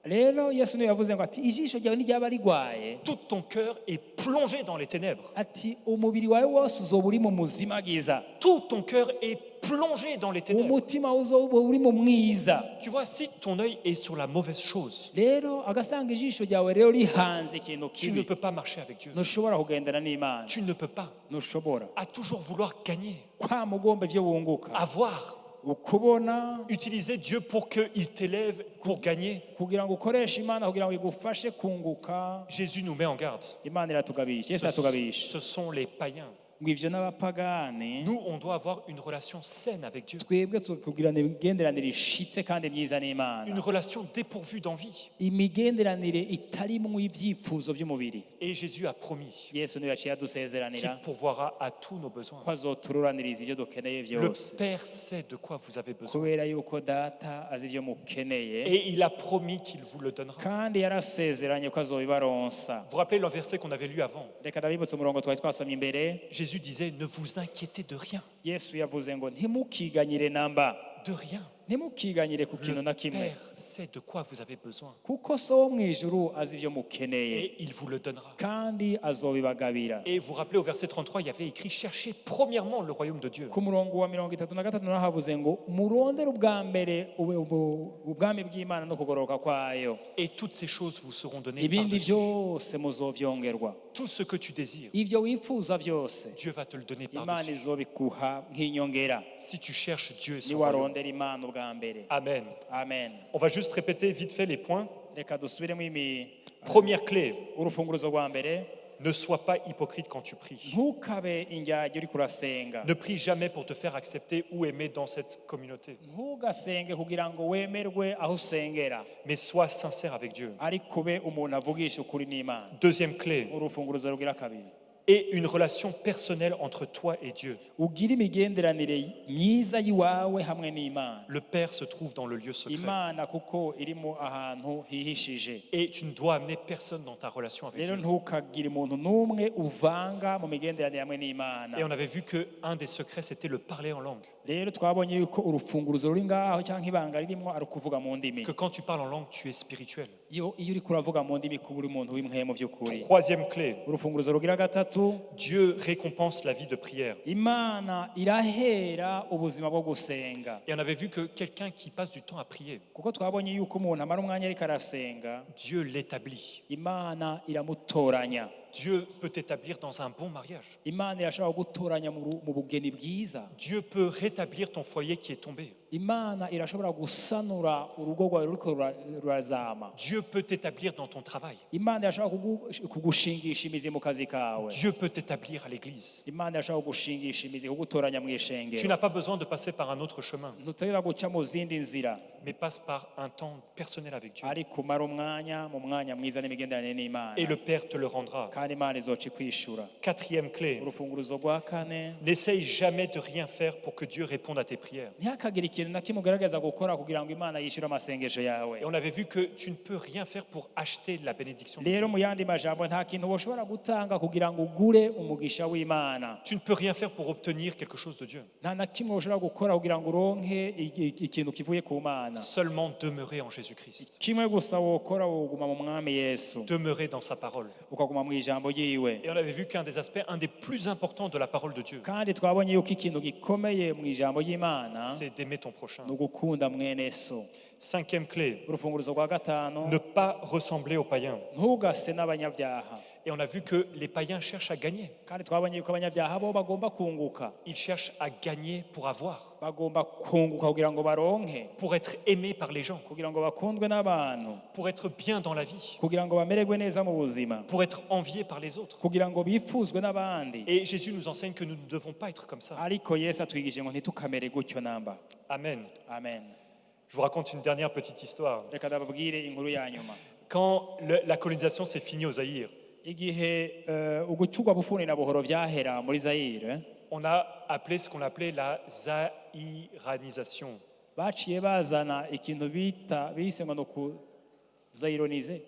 Rero Yesu niwe yavuze ngo ati ijisho ryawe niryaba rigwaye, tout ton cœur est plongé dans les ténèbres. ati umubiri wawe wose uzoba uri mu muzimagiza, Tout ton cœur est plongé dans les ténèbres. umutima uzoba uri mu mwiza. Tu vois, si ton œil est sur la mauvaise chose, Rero agasanga ijisho ryawe rero rihanze ikintu tu ne kibi, peux pas marcher avec Dieu. ntushobora kugendana n'Imana, Tu ne peux pas. ntushobora À toujours vouloir gagner, kwama ugomba ivyo wunguka, avoir, ukubona, utiliser Dieu pour qu'il t'élève, pour gagner. kugira ngo ukoreshe Imana kugira ngo igufashe kunguka. Jésus nous met en garde. Imana iratugabisha, Yesu aratugabisha Ce sont les païens. ngo ivyo n'abapagani, Nous, on doit avoir une relation saine avec Dieu. twebwe tukugirana imigenderanire ishitse kandi myiza Une n'Imana, relation dépourvue d'envie. imigenderanire itarimwo ivyifuzo by'umubiri. Et Jésus a promis Yesu niwe yaciye qu'il adusezeranira pourvoira à tous nos besoins. ko azotururaniriza ivyo dukeneye Le vyose, Père sait de quoi vous avez besoin. kubera yuko data azi ivyo mukeneye, Et il a promis qu'il vous le donnera. kandi yarasezeranye ko azobibaronsa. Vous vous rappelez le verset qu'on avait lu avant? Reka ndabibutsa umurongo twari twasomye imbere. Jésus disait, ne vous inquiétez de rien. Yesu yavuze ngo ntimukiganyire namba, De rien. ntimukiganyire ku kintu na Le kimwe, Père sait de quoi vous avez besoin. kuko so wo mu ijuru azi ivyo mukeneye Et il vous le donnera. kandi azobibagabira. Et vous vous rappelez au verset 33, il y avait écrit, cherchez premièrement le royaume de Dieu. Ku murongo wa 33 naho havuze ngo murondere ubwa mbere ubwami bw'Imana no kugororoka kwayo, Et toutes ces choses vous seront données ibindi par-dessus. byose muzovyongerwa. Tout ce que tu désires, Ivyo wifuza byose Dieu va te le donner Imana par-dessus. izobikuha nk'inyongera, Si tu cherches Dieu et son royaume. niwarondera Imana ubwa mbere. Amen. Amen. On va juste répéter vite fait les points. Reka dusubiremo Première clé, urufunguruzo rwa mbere. ne sois pas hypocrite quand tu pries. Ntukabe indyarya uriko urasenga, Ne prie jamais pour te faire accepter ou aimer dans cette communauté. ntugasenge kugira ngo wemerwe aho usengera, Mais sois sincère avec Dieu. ariko ube umuntu avugisha ukuri n'Imana. Deuxième clé, Urufunguruzo rugira kabiri, aie une relation personnelle entre toi et Dieu. ugire imigenderanire myiza y'iwawe hamwe n'Imana. Le Père se trouve dans le lieu secret. Imana kuko iri mu ahantu hihishije. Et tu ne dois amener personne dans ta relation avec Rero Dieu. ntukagire umuntu n'umwe uvanga mu migenderanire hamwe n'Imana. Et on avait vu qu'un des secrets, c'était le parler en langue. Rero twabonye yuko urufunguruzo ruri ngaho cyangwa ibanga ririmo ari ukuvuga mu ndimi. Que quand tu parles en langue, tu es spirituel. Iyo uriko uravuga mu ndimi kuba uri umuntu w'imwe mu by'ukuri. Troisième clé, Urufunguruzo rugira gatatu, Dieu récompense la vie de prière. Imana irahera ubuzima bwo gusenga. Et on avait vu que quelqu'un qui passe du temps à prier, Kuko twabonye yuko umuntu amara umwanya ariko arasenga, Dieu l'établit. Imana iramutoranya. Dieu peut t'établir dans un bon mariage. Imana irashobora gutoranya mu bugeni bwiza. Dieu peut rétablir ton foyer qui est tombé. Imana irashobora gusanura urugo rwawe ruriko rurazama. Dieu peut t'établir dans ton travail. Imana irashobora kugushingisha imizi mu kazi kawe. Dieu peut t'établir à l'église. Imana irashobora kugushingisha imizi, kugutoranya mu Tu ishengero. n'as pas besoin de passer par un autre chemin, Ntutegerezwa guca mu zindi nzira, mais passe par un temps personnel avec Dieu. ariko umara umwanya mu mwanya mwiza n'imigenderanire n'Imana, Et le Père te le rendra. kandi Imana izoca ikwishura. Quatrième clé, Urufunguruzo rwa kane, n'essaye jamais de rien faire pour que Dieu réponde à tes prières. ntihakagire ikintu na kimwe ugaragaza gukora kugira ngo Imana yishyure amasengesho yawe. Et on avait vu que tu ne peux rien faire pour acheter la bénédiction de Rero Dieu. mu yandi majambo, nta kintu woshobora gutanga kugira ngo ugure umugisha w'Imana. Tu ne peux rien faire pour obtenir quelque chose de Dieu. Nta na kimwe woshobora gukora kugira ngo uronke ikintu kivuye ku Mana. Seulement demeurer en Jésus-Christ. Kimwe gusa wokora, woguma mu mwami Yesu, Demeurer dans sa parole. ukaguma mu ijambo ryiwe. Et on avait vu qu'un des aspects, un des plus importants de la parole de Dieu, Kandi twabonye yuko ikintu gikomeye mu ijambo ry'Imana c'est d'aimer ton prochain. ni ugukunda mwene so. Cinquième clé, Urufunguruzo rwa gatanu, ne pas ressembler aux païens. ntugase n'abanyabyaha. Et on a vu que les païens cherchent à gagner. Kandi twabonye yuko abanyabyaha bo bagomba kunguka, Ils cherchent à gagner pour avoir, bagomba kunguka kugira ngo baronke, pour être aimés par les gens, kugira ngo bakundwe n'abantu, pour être bien dans la vie, kugira ngo bamererwe neza mu buzima, pour être enviés par les autres. kugira ngo bifuzwe n'abandi. Et Jésus nous enseigne que nous ne devons pas être comme ça. Ariko Yesu atwigishije ngo ntitukamere gutyo namba. Amen. Amen. Je vous raconte une dernière petite histoire. Reka ndababwire inkuru ya nyuma. Quand la colonisation s'est finie au Zaïre, Igihe ugucurwa bufuni na buhoro byahera muri Zaire, on a appelé ce qu'on appelait la zaïranisation. baciye bazana ikintu bise ngo no kuzayironize.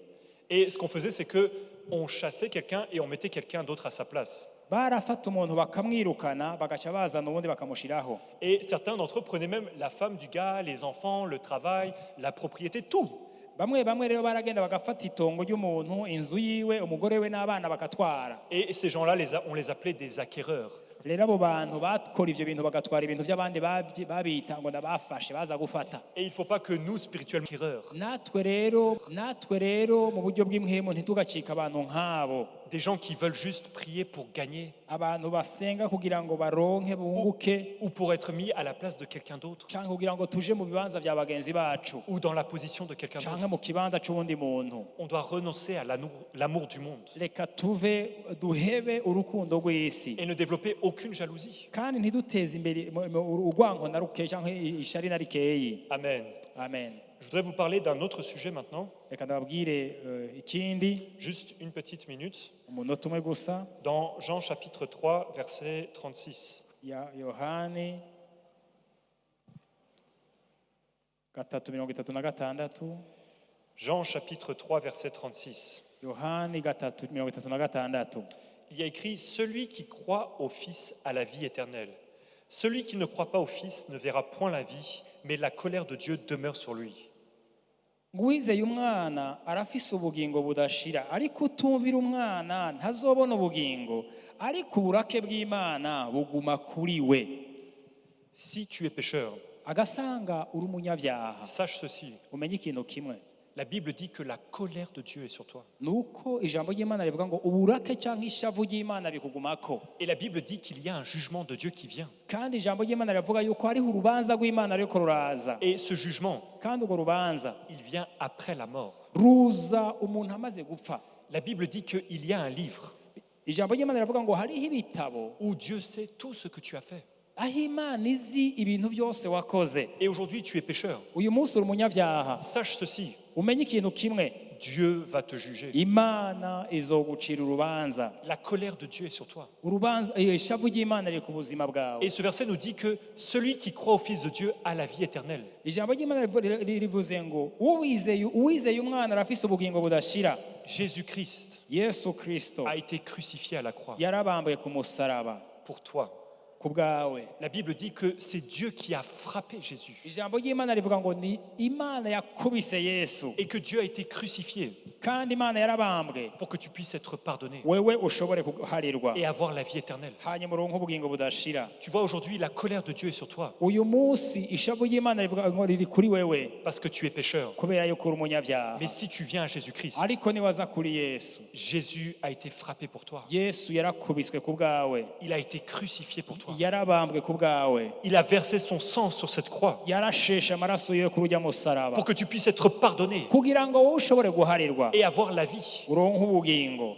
Et ce qu'on faisait, c'est que on chassait quelqu'un et on mettait quelqu'un d'autre à sa place. barafata umuntu bakamwirukana bagaca bazana ubundi bakamushiraho. Et certains d'entre eux prenaient même la femme du gars, les enfants, le travail, la propriété, tout. Bamwe bamwe rero baragenda bagafata itongo ry'umuntu, inzu yiwe, umugore we n'abana bakatwara. Et ces gens-là, on les appelait des acquéreurs. Rero abo bantu bakora ivyo bintu bagatwara ibintu by'abandi babita ngo ndabafashe baza gufata. Et il ne faut pas que nous, spirituellement, acquéreurs, Natwe rero mu buryo bw'imhemu ntitugacika abantu nk'abo, des gens qui veulent juste prier pour gagner abantu basenga kugira ngo baronke bunguke ou pour être mis à la place de quelqu'un d'autre canke kugira ngo tuje mu bibanza vya bagenzi bacu ou dans la position de quelqu'un canke d'autre. mu kibanza c'uwundi muntu. On doit renoncer à l'amour du monde Reka duhebe urukundo rw'isi et ne développer aucune jalousie. kandi ntiduteze imbere urwanko na ruke canke ishari na rikeyi. Amen. Amen. Je voudrais vous parler d'un autre sujet maintenant, Reka ndababwire ikindi juste une petite minute, umunota umwe gusa. dans Jean chapitre 3, verset 36. Ya Yohani 3:36. Jean chapitre 3, verset 36. Yohani 3:36. Il y a écrit « Celui qui croit au Fils a la vie éternelle. Celui qui ne croit pas au Fils ne verra point la vie, mais la colère de Dieu demeure sur lui. » Uwizeye umwana arafise ubugingo budashira, ariko utumvira umwana ntazobona ubugingo, ariko uburake bw'Imana buguma kuri we. Si tu es pécheur, Agasanga uri umunyabyaha, sache ceci, umenye ikintu kimwe, la Bible dit que la colère de Dieu est sur toi. nuko ijambo ry'Imana rivuga ngo uburake cyangwa ishavu ry'Imana bikugumako, Et la Bible dit qu'il y a un jugement de Dieu qui vient. kandi ijambo ry'Imana rivuga yuko hariho urubanza rw'Imana ariko ruraza, Et ce jugement, kandi urwo rubanza il vient après la mort. ruza umuntu amaze gupfa. La Bible dit qu'il y a un livre Ijambo ry'Imana rivuga ngo hariho ibitabo où Dieu sait tout ce que tu as fait. aho Imana izi ibintu byose wakoze. Et aujourd'hui, tu es pécheur. Uyu munsi uri umunyabyaha, Sache ceci, umenye ikintu kimwe, Dieu va te juger. Imana izogucira urubanza. La colère de Dieu est sur toi. Urubanza, ishavu ry'Imana riri ku buzima bwawe. Et ce verset nous dit que celui qui croit au Fils de Dieu a la vie éternelle. Ijambo ry'Imana rivuze ngo uwizeye umwana arafise ubugingo budashira. Jésus-Christ Yesu Kristo a été crucifié à la croix yarabambuye ku musaraba pour toi. ku bwawe. La Bible dit que c'est Dieu qui a frappé Jésus Ijambo ry'Imana rivuga ngo ni Imana yakubise Yesu, et que Dieu a été crucifié kandi Imana yarabambwe pour que tu puisses être pardonné wewe ushobore kuharirwa et avoir la vie éternelle. hanyuma uronke ubugingo budashira. Tu vois, aujourd'hui, la colère de Dieu est sur toi Uyu munsi ishavu ry'Imana rivuga ngo riri kuri wewe parce que tu es pécheur. kubera yuko uri umunyabyaha, Mais si tu viens à Jésus-Christ, ariko niwaza kuri Yesu, Jésus a été frappé pour toi. Yesu yarakubiswe ku bwawe, Il a été crucifié pour toi. yarabambwe ku bwawe, Il a versé son sang sur cette croix yarasheshe amaraso yiwe kuri urya musaraba pour que tu puisses être pardonné kugira ngo wowe ushobore guharirwa et avoir la vie. uronke ubugingo.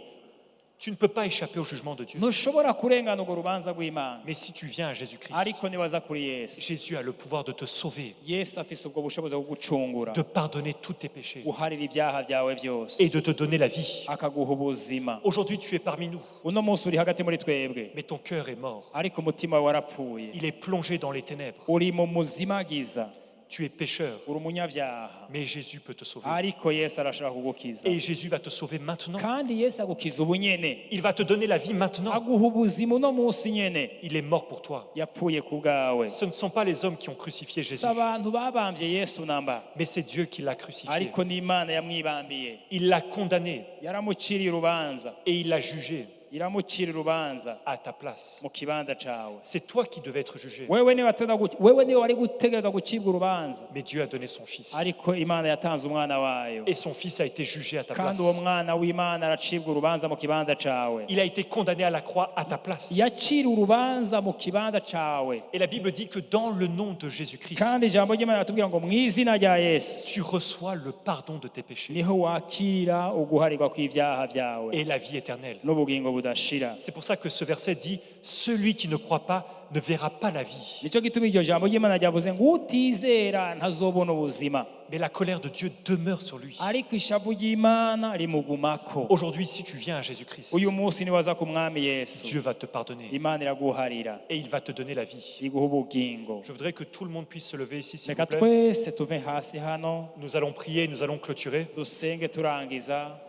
Tu ne peux pas échapper au jugement de Dieu. Ntushobora kurengana urwo rubanza rw'Imana, Mais si tu viens à Jésus-Christ, ariko niwaza kuri Yesu, Jésus a le pouvoir de te sauver, Yesu afise ubwo bushobozi bwo gucungura, de pardonner tous tes péchés guharira ibyaha byawe et byose, de te donner la vie. akaguha ubuzima. Aujourd'hui, tu es parmi nous, Uno munsi uri hagati muri twebwe, mais ton cœur est mort. ariko umutima wawe warapfuye, Il est plongé dans les ténèbres. uri mu muzimagiza, Tu es pécheur, uri umunyabyaha, mais Jésus peut te sauver. ariko Yesu arashaka kugukiza, Et Jésus va te sauver maintenant. kandi Yesu agukiza ubu nyene, Il va te donner la vie maintenant. aguha ubuzima uno munsi nyene. Il est mort pour toi. Yapfuye ku bwawe. Ce ne sont pas les hommes qui ont crucifié Si Jésus, abantu babambye Yesu namba, mais c'est Dieu qui l'a crucifié. ariko ni Imana yamwibambiye, Il l'a condamné yaramuciriye urubanza, et il l'a jugé iramucira urubanza à ta place. mu kibanza cawe. C'est toi qui devais être jugé, Wewe niwe wari gutegereza gucibwa urubanza, mais Dieu a donné son Fils. ariko Imana yatanze umwana wayo, Et son Fils a été jugé à ta kandi place. uwo mwana w'Imana aracibwa urubanza mu kibanza cawe, Il a été condamné à la croix à ta place. yacira urubanza mu kibanza cawe. Et la Bible dit que dans le nom de Jésus-Christ, Kandi ijambo ry'Imana ratubwira ngo mu izina rya Yesu tu reçois le pardon de tes péchés niho wakira uguharirwa kw'ivyaha vyawe et la vie éternelle. n'ubugingo budashira. C'est pour ça que ce verset dit « Celui qui ne croit pas ne verra pas la vie, Nico gituma iryo jambo ry'Imana ryavuze ngo utizera ntazobona ubuzima, mais la colère de Dieu demeure sur lui. ariko ishavu ry'Imana rimugumako. Aujourd'hui, si tu viens à Jésus-Christ, Uyu munsi niwaza ku mwami Yesu, Dieu va te pardonner Imana iraguharira, et il va te donner la vie. iguha ubugingo. Je voudrais que tout le monde puisse se lever ici, s'il vous Reka plaît. twese tuve hasi hano Nous allons prier, nous allons clôturer. dusenge turangiza.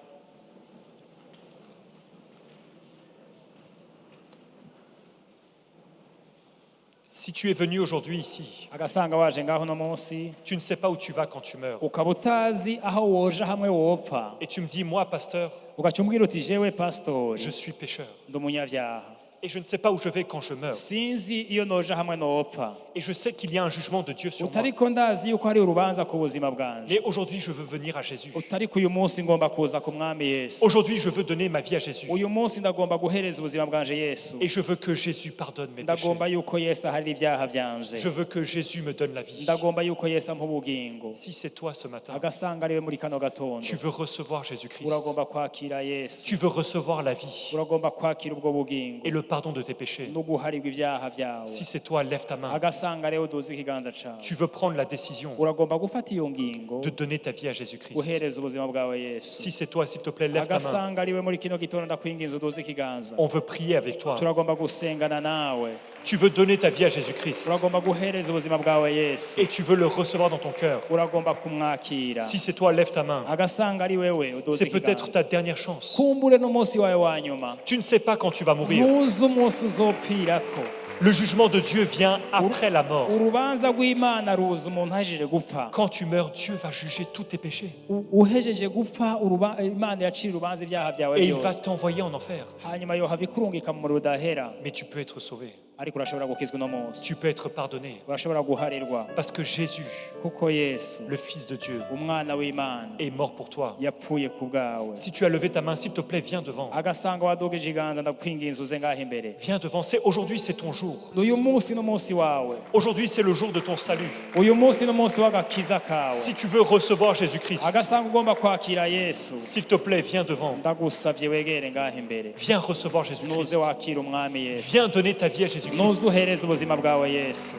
Si tu es venu aujourd'hui ici, agasanga waje ngaho no munsi tu ne sais pas où tu vas quand tu meurs. ukaba utazi aho woja hamwe wopfa Et tu me dis, moi, pasteur, ugaca umbwira uti jewe pasitori je suis pécheur. ndi umunyabyaha Et je ne sais pas où je vais quand je meurs. sinzi iyo noja hamwe nopfa Et je sais qu'il y a un jugement de Dieu sur moi. utariko ndazi yuko hari urubanza ku buzima bwanje Mais aujourd'hui, je veux venir à Jésus. utariko uyu munsi ngomba kuza ku mwami yesu Aujourd'hui, je veux donner ma vie à Jésus. uyu munsi ndagomba guhereza ubuzima bwanje yesu Et je veux que Jésus pardonne mes péchés. ndagomba yuko yesu aharira ibyaha byanje Je veux que Jésus me donne la vie. ndagomba yuko yesu ampa ubugingo Si c'est toi ce matin, agasanga ariwe muri kano gatondo tu veux recevoir Jésus-Christ. uragomba kwakira yesu Tu veux recevoir la vie uragomba kwakira ubwo bugingo et le pardon de tes péchés. no guharirwa ibyaha byawe Si c'est toi, lève ta main. agasanga rero uduze ikiganza cawe Tu veux prendre la décision uragomba gufata iyo ngingo de donner ta vie à Jésus-Christ. guhereza ubuzima bwawe yesu Si c'est toi, s'il te plaît, lève ta main. agasanga ariwe muri kino gitondo ndakwinginza uduze ikiganza On veut prier avec toi. turagomba gusengana nawe Tu veux donner ta vie à Jésus-Christ uragomba guhereza ubuzima bwawe yesu et tu veux le recevoir dans ton cœur. uragomba kumwakira Si c'est toi, lève ta main. agasanga ari wewe uduze C'est peut-être ikiganza ta dernière chance. kumbure n'umunsi wawe wa nyuma Tu ne sais pas quand tu vas mourir. ntuzi umunsi uzopfirako Le jugement de Dieu vient après la mort. urubanza rw'imana ruza umuntu ahejeje gupfa Quand tu meurs, Dieu va juger tous tes péchés. uhejeje gupfa imana yacira urubanza ibyaha byawe Et il va byose t'envoyer en enfer. hanyuma yohava ikurungika mu muriro udahera Mais tu peux être sauvé. ariko urashobora gukizwa uno munsi Tu peux être pardonné. urashobora guharirwa Parce que Jésus, kuko yesu le Fils de Dieu, umwana w'imana est mort pour toi. yapfuye ku bwawe Si tu as levé ta main, s'il te plaît, viens devant. agasanga wadogeje ikiganza ndakwinginza uze ngaho imbere Viens devant. Aujourd'hui, c'est ton jour. uyu munsi n'umunsi wawe Aujourd'hui, c'est le jour de ton salut. uyu munsi n'umunsi w'agakiza kawe Si tu veux recevoir Jésus-Christ, agasanga ugomba kwakira yesu s'il te plaît, viens devant. ndagusabye wegere ngaho imbere Viens recevoir nuze Jésus-Christ. wakira umwami yesu Viens donner ta vie à Jésus-Christ. nuze uhereza ubuzima bwawe yesu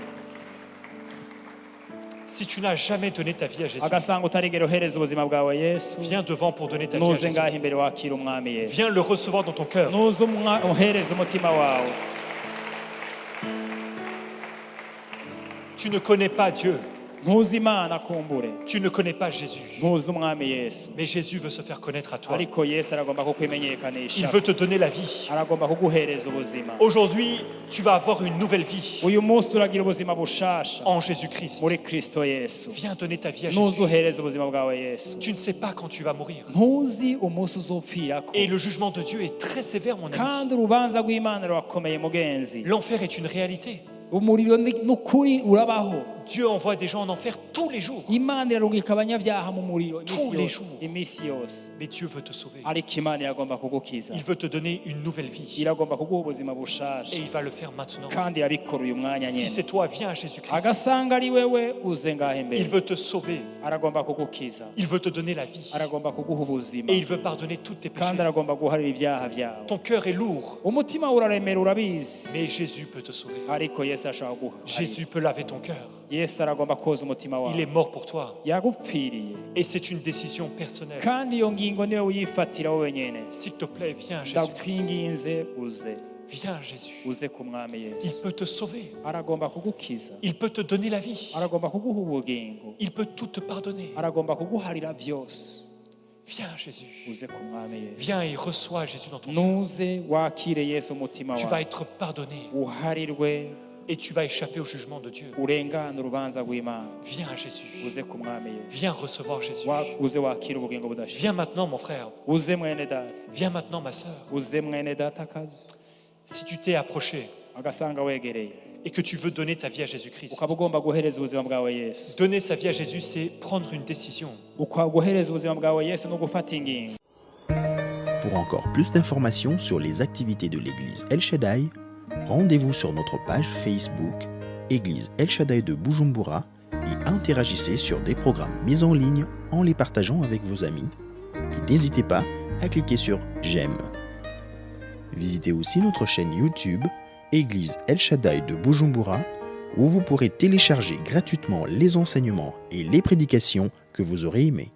Si tu n'as jamais donné ta vie à Jésus, agasanga utarigera uhereza ubuzima bwawe yesu viens devant pour donner ta vie à nuze Jésus. ngaho imbere wakira umwami yesu Viens le recevoir dans ton cœur. nuze uhereza umutima wawe Tu ne connais pas Dieu. ntuzi imana kumbure Tu ne connais pas Jésus. ntuzi umwami yesu Mais Jésus veut se faire connaître à toi. ariko yesu aragomba Il kukwimenyekanisha veut te donner la vie. aragomba kuguhereza ubuzima Aujourd'hui, tu vas avoir une nouvelle vie uyu munsi turagira ubuzima bushasha en Jésus-Christ. muri kristo yesu Viens donner ta vie à ntuzi Jésus. uhereza ubuzima bwawe yesu Tu ne sais pas quand tu vas mourir. ntuzi umunsi uzopfirako Et le jugement de Dieu est très sévère, mon ami. kandi urubanza rw'imana rurakomeye mugenzi L'enfer est une réalité. umuriro n'ukuri urabaho Dieu envoie des gens en enfer tous les jours. imana irarungika abanyabyaha mu muriro Tous les jours. iminsi yose Mais Dieu veut te sauver. ariko imana iragomba kugukiza Il veut te donner une nouvelle vie. iragomba kuguha ubuzima Et bushasha il va le faire maintenant. kandi irabikora uyu mwanya Si nyine c'est toi, viens à Jésus-Christ. agasanga ari wewe uze ngaho Il imbere veut te sauver. aragomba kugukiza Il veut te donner la vie. aragomba kuguha ubuzima Et il veut pardonner tous tes péchés. kandi aragomba guharira ibyaha byawe Ton cœur est lourd, umutima uraremera urabizi mais Jésus peut te sauver. ariko yesu ashobora kuguha Jésus peut laver ton cœur. yesu aragomba koza umutima Il wawe est mort pour toi. yagupfiriye Et c'est une décision personnelle. kandi iyo ngingo niwe uyifatira wowe nyine S'il te plaît, viens à Jésus-Christ. ndakwinginze uze Viens à Jésus. uze ku mwami Il yesu peut te sauver. aragomba kugukiza Il peut te donner la vie. aragomba kuguha ubugingo Il peut tout te pardonner. aragomba kuguharira byose Viens à Jésus. uze ku mwami yesu Viens et reçois Jésus dans ton cœur. nuze wakire yesu umutima Tu vas wawe être pardonné uharirwe et tu vas échapper au jugement de Dieu. urengane urubanza rw'imana Viens à Jésus. uze ku mwami yesu Viens recevoir Jésus. uze wakire ubugingo budashira Viens maintenant, mon frère. uze mwene data Viens maintenant, ma sœur. uze mwene data akazi Si tu t'es approché agasanga wegereye et que tu veux donner ta vie à Jésus-Christ, ukaba ugomba guhereza ubuzima bwawe yesu donner sa vie à Jésus, c'est prendre une décision. guhereza ubuzima bwawe yesu no gufata ingingo. Pour encore plus d'informations sur les activités de l'église El Shaddai, rendez-vous sur notre page Facebook Église El Shaddai de Bujumbura et interagissez sur des programmes mis en ligne en les partageant avec vos amis. Et n'hésitez pas à cliquer sur J'aime. Visitez aussi notre chaîne YouTube Église El Shaddai de Bujumbura où vous pourrez télécharger gratuitement les enseignements et les prédications que vous aurez aimés.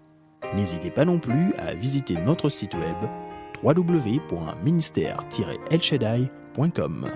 N'hésitez pas non plus à visiter notre site web www.ministère-elshaddai.com.